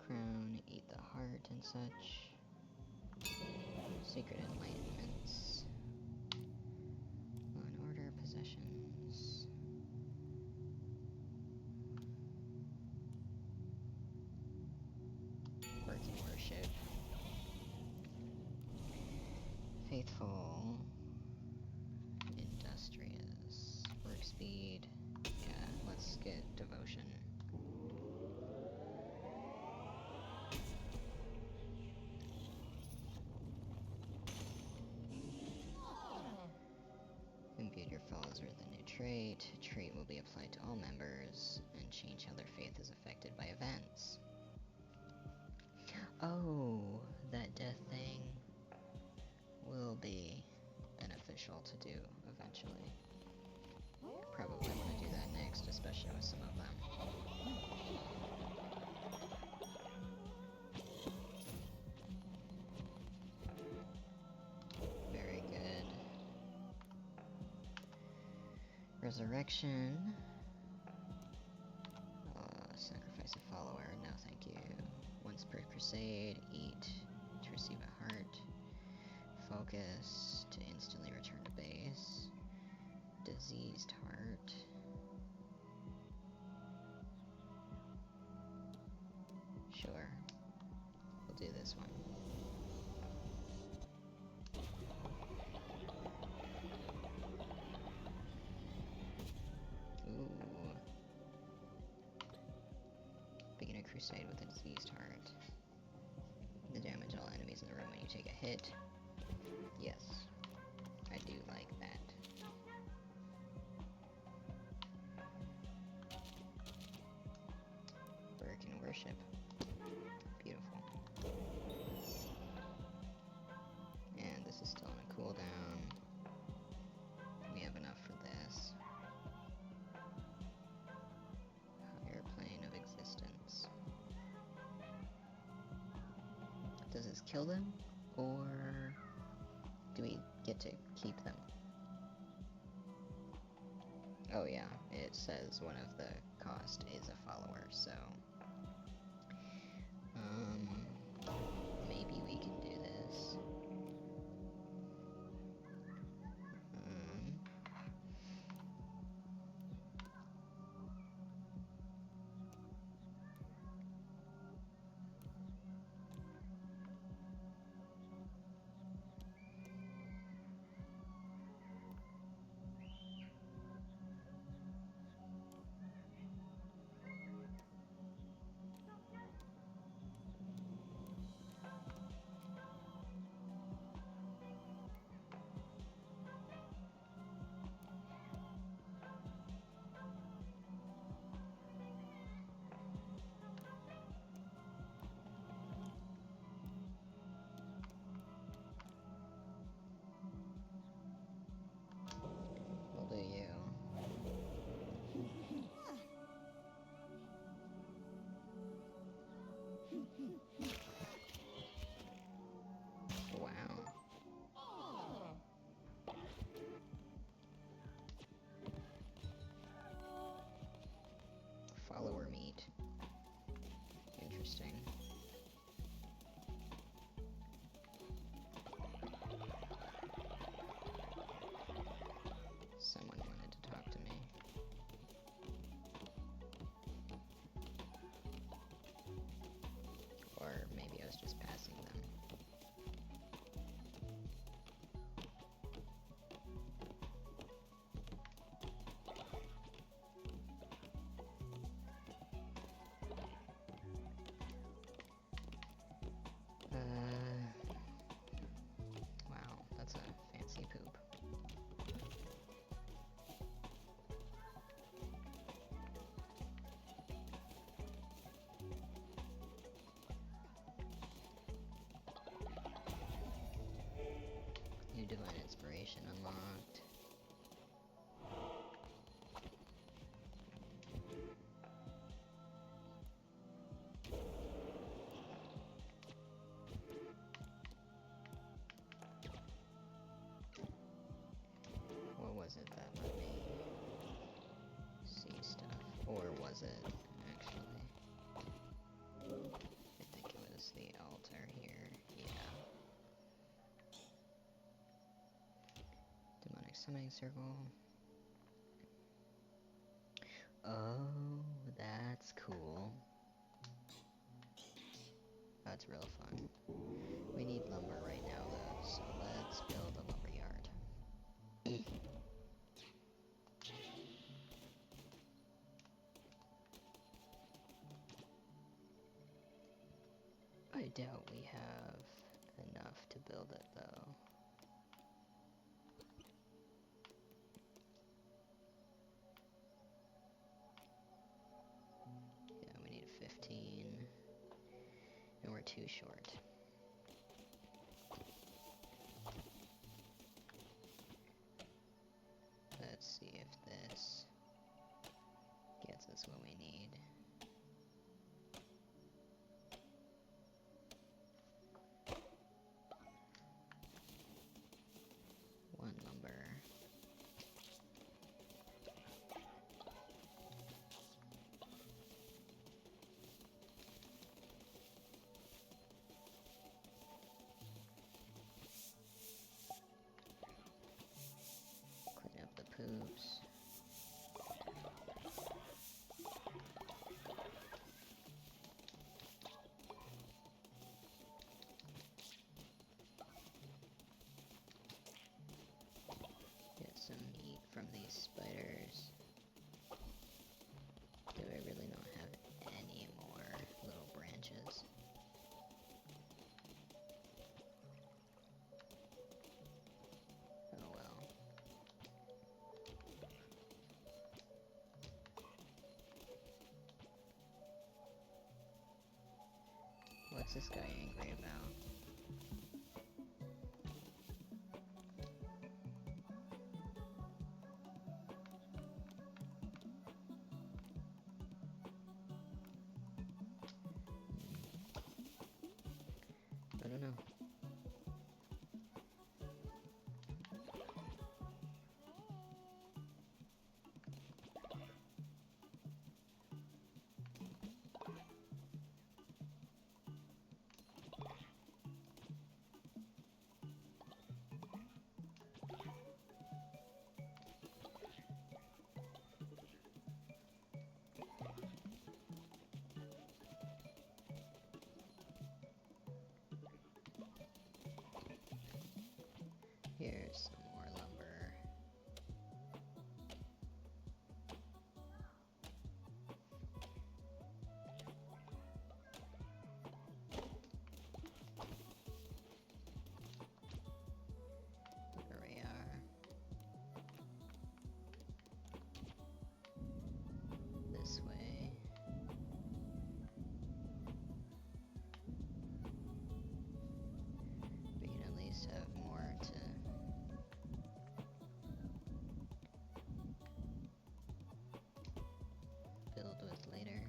Crown, eat the heart and such. Secret enlightenments. Law and order, possessions. Working worship. Faithful. Industrious. Work speed. Yeah, let's get devotion. Imbued your followers with a new trait. A trait will be applied to all members and change how their faith is affected by events. Oh, that death thing will be beneficial to do eventually. Probably want to do that next, especially with some of them. Very good. Resurrection. Sacrifice a follower. No, thank you. Once per crusade, eat to receive a heart. Focus to instantly return to base. Diseased heart. Sure. We'll do this one. Ooh. Begin a crusade with a diseased heart. The damage all enemies in the room when you take a hit. Yes. I do like that. Birkin worship. Beautiful. And this is still on a cooldown. We have enough for this. Higher plane of existence. Does this kill them? Or do we get to keep them? Oh yeah, it says one of the cost is a follower, so maybe we can do this. We'll do you. Wow. Follower meat. Interesting. Someone wanted to talk to me. Or maybe I was just passing them. Wow, that's a fancy poop. New Divine Inspiration unlocked. What was it that let me see stuff? Or was it, actually? I think it was the altar here. Yeah. Demonic Summoning Circle. Oh, that's cool. That's real fun. We need lumber right now, though, so let's build a lumber yard. I doubt we have enough to build it, though. Yeah, we need 15. And we're too short. Let's see if this gets us what we need. One lumber. What's this guy angry about? I don't know. Here's some more lumber. There we are. This way. We can at least have more to build with later.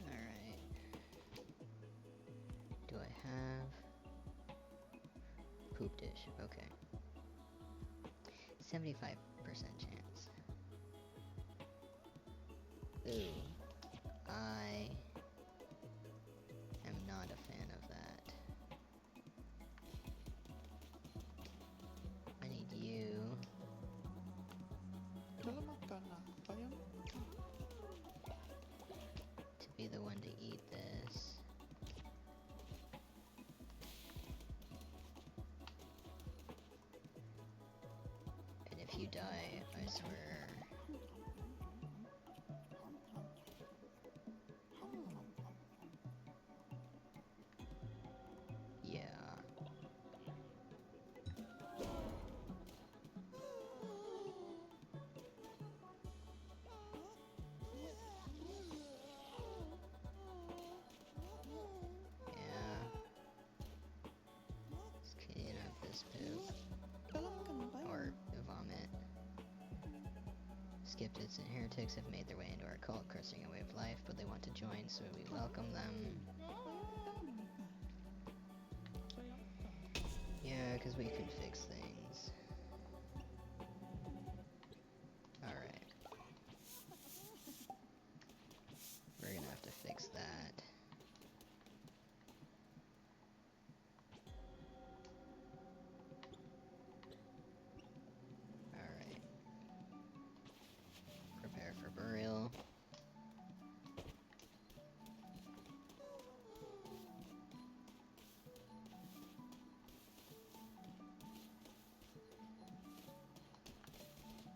Alright. Do I have poop dish? Okay. 75% chance. Ooh. I am not a fan of that. I need you. To be the one to eat this. And if you die, I swear. Yeah. Let's clean up this poop. Or vomit. Skeptics and heretics have made their way into our cult, cursing a way of life, but they want to join, so we welcome them. Yeah, because we can fix things. Alright. We're gonna have to fix that. Alright. Prepare for burial.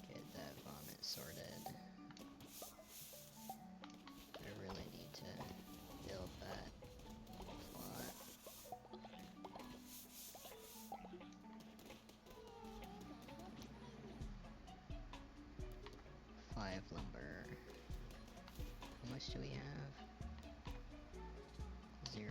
Get that vomit sorted. I really need to build that plot. Five lumber. How much do we have? 0.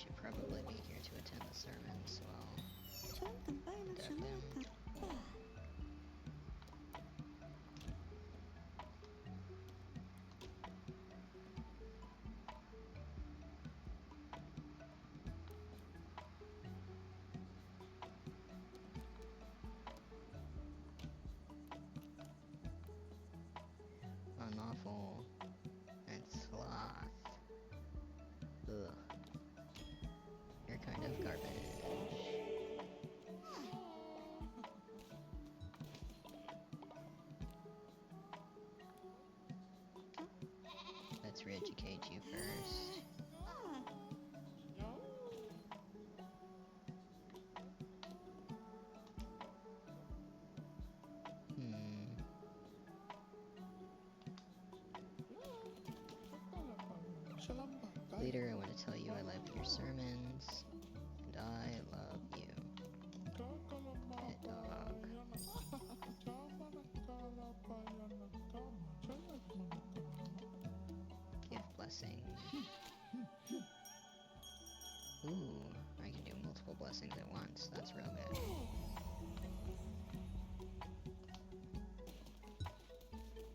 should probably be here to attend the sermon, so I'll duck down. Unlawful and sloth. Ugh. You're kind of garbage. Let's re-educate you first. Leader, I want to tell you I love your sermons, and I love you. Pet dog. Give blessing. Ooh, I can do multiple blessings at once. That's real good.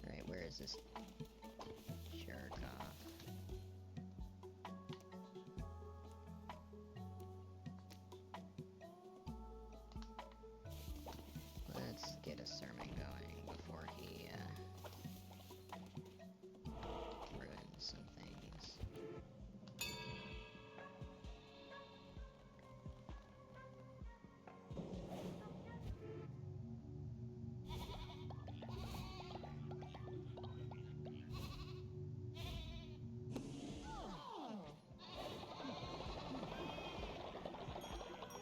Alright, where is this jerk off? Let's get a sermon going before he ruins some things.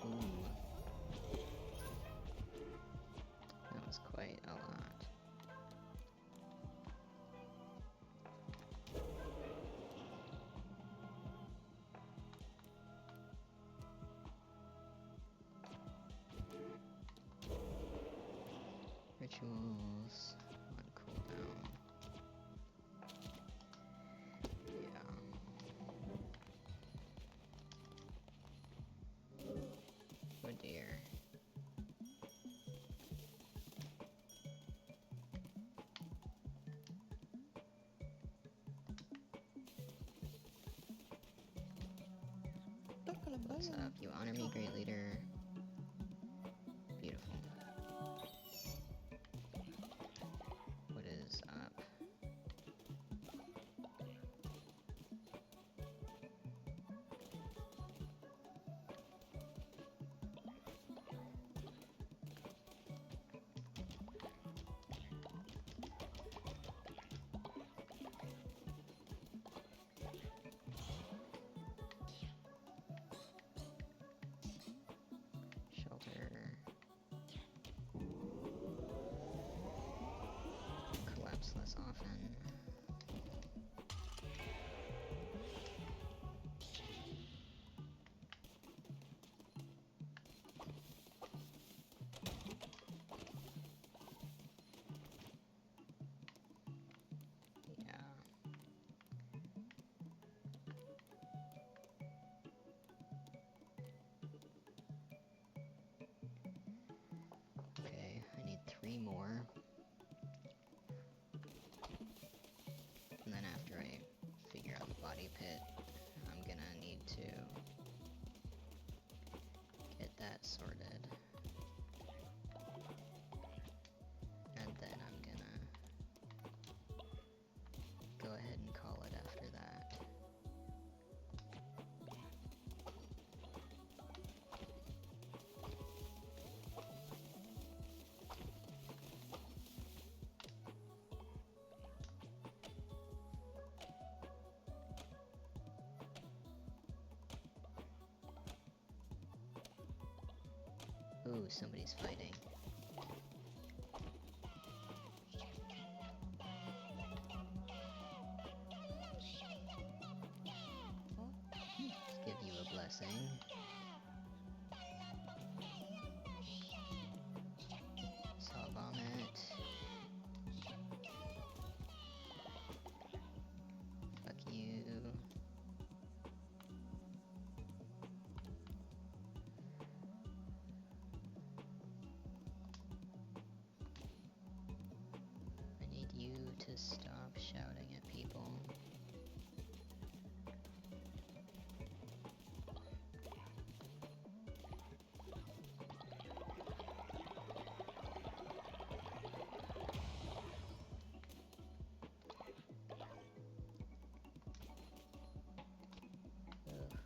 Ooh. That was quite a lot. Rituals on cooldown. Yeah. Oh dear. What's up? You honor me, great leader. Beautiful. What is up? Shelter. Collapse less often. Yeah. Okay, I need 3 more. And then after I figure out the body pit, I'm gonna need to get that sorted. And then I'm gonna go ahead and call it after that. Ooh, somebody's fighting. Let's give you a blessing. Saw vomit. Fuck you. to stop shouting at people. Ugh.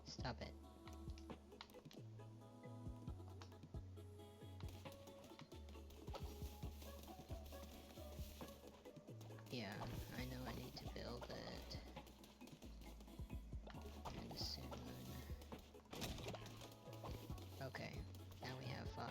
Stop it. Yeah, I know I need to build it. And soon. Okay, now we have 5.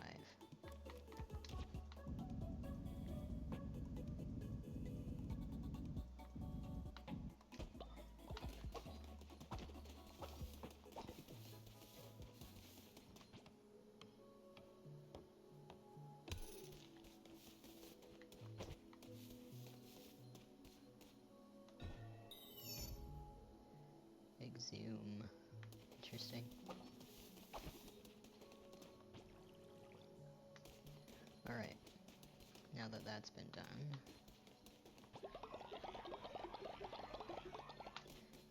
Exhume. Interesting. Alright. Now that that's been done,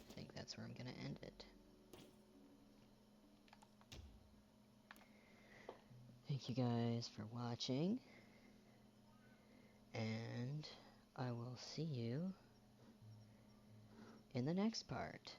I think that's where I'm gonna end it. Thank you guys for watching, and I will see you in the next part.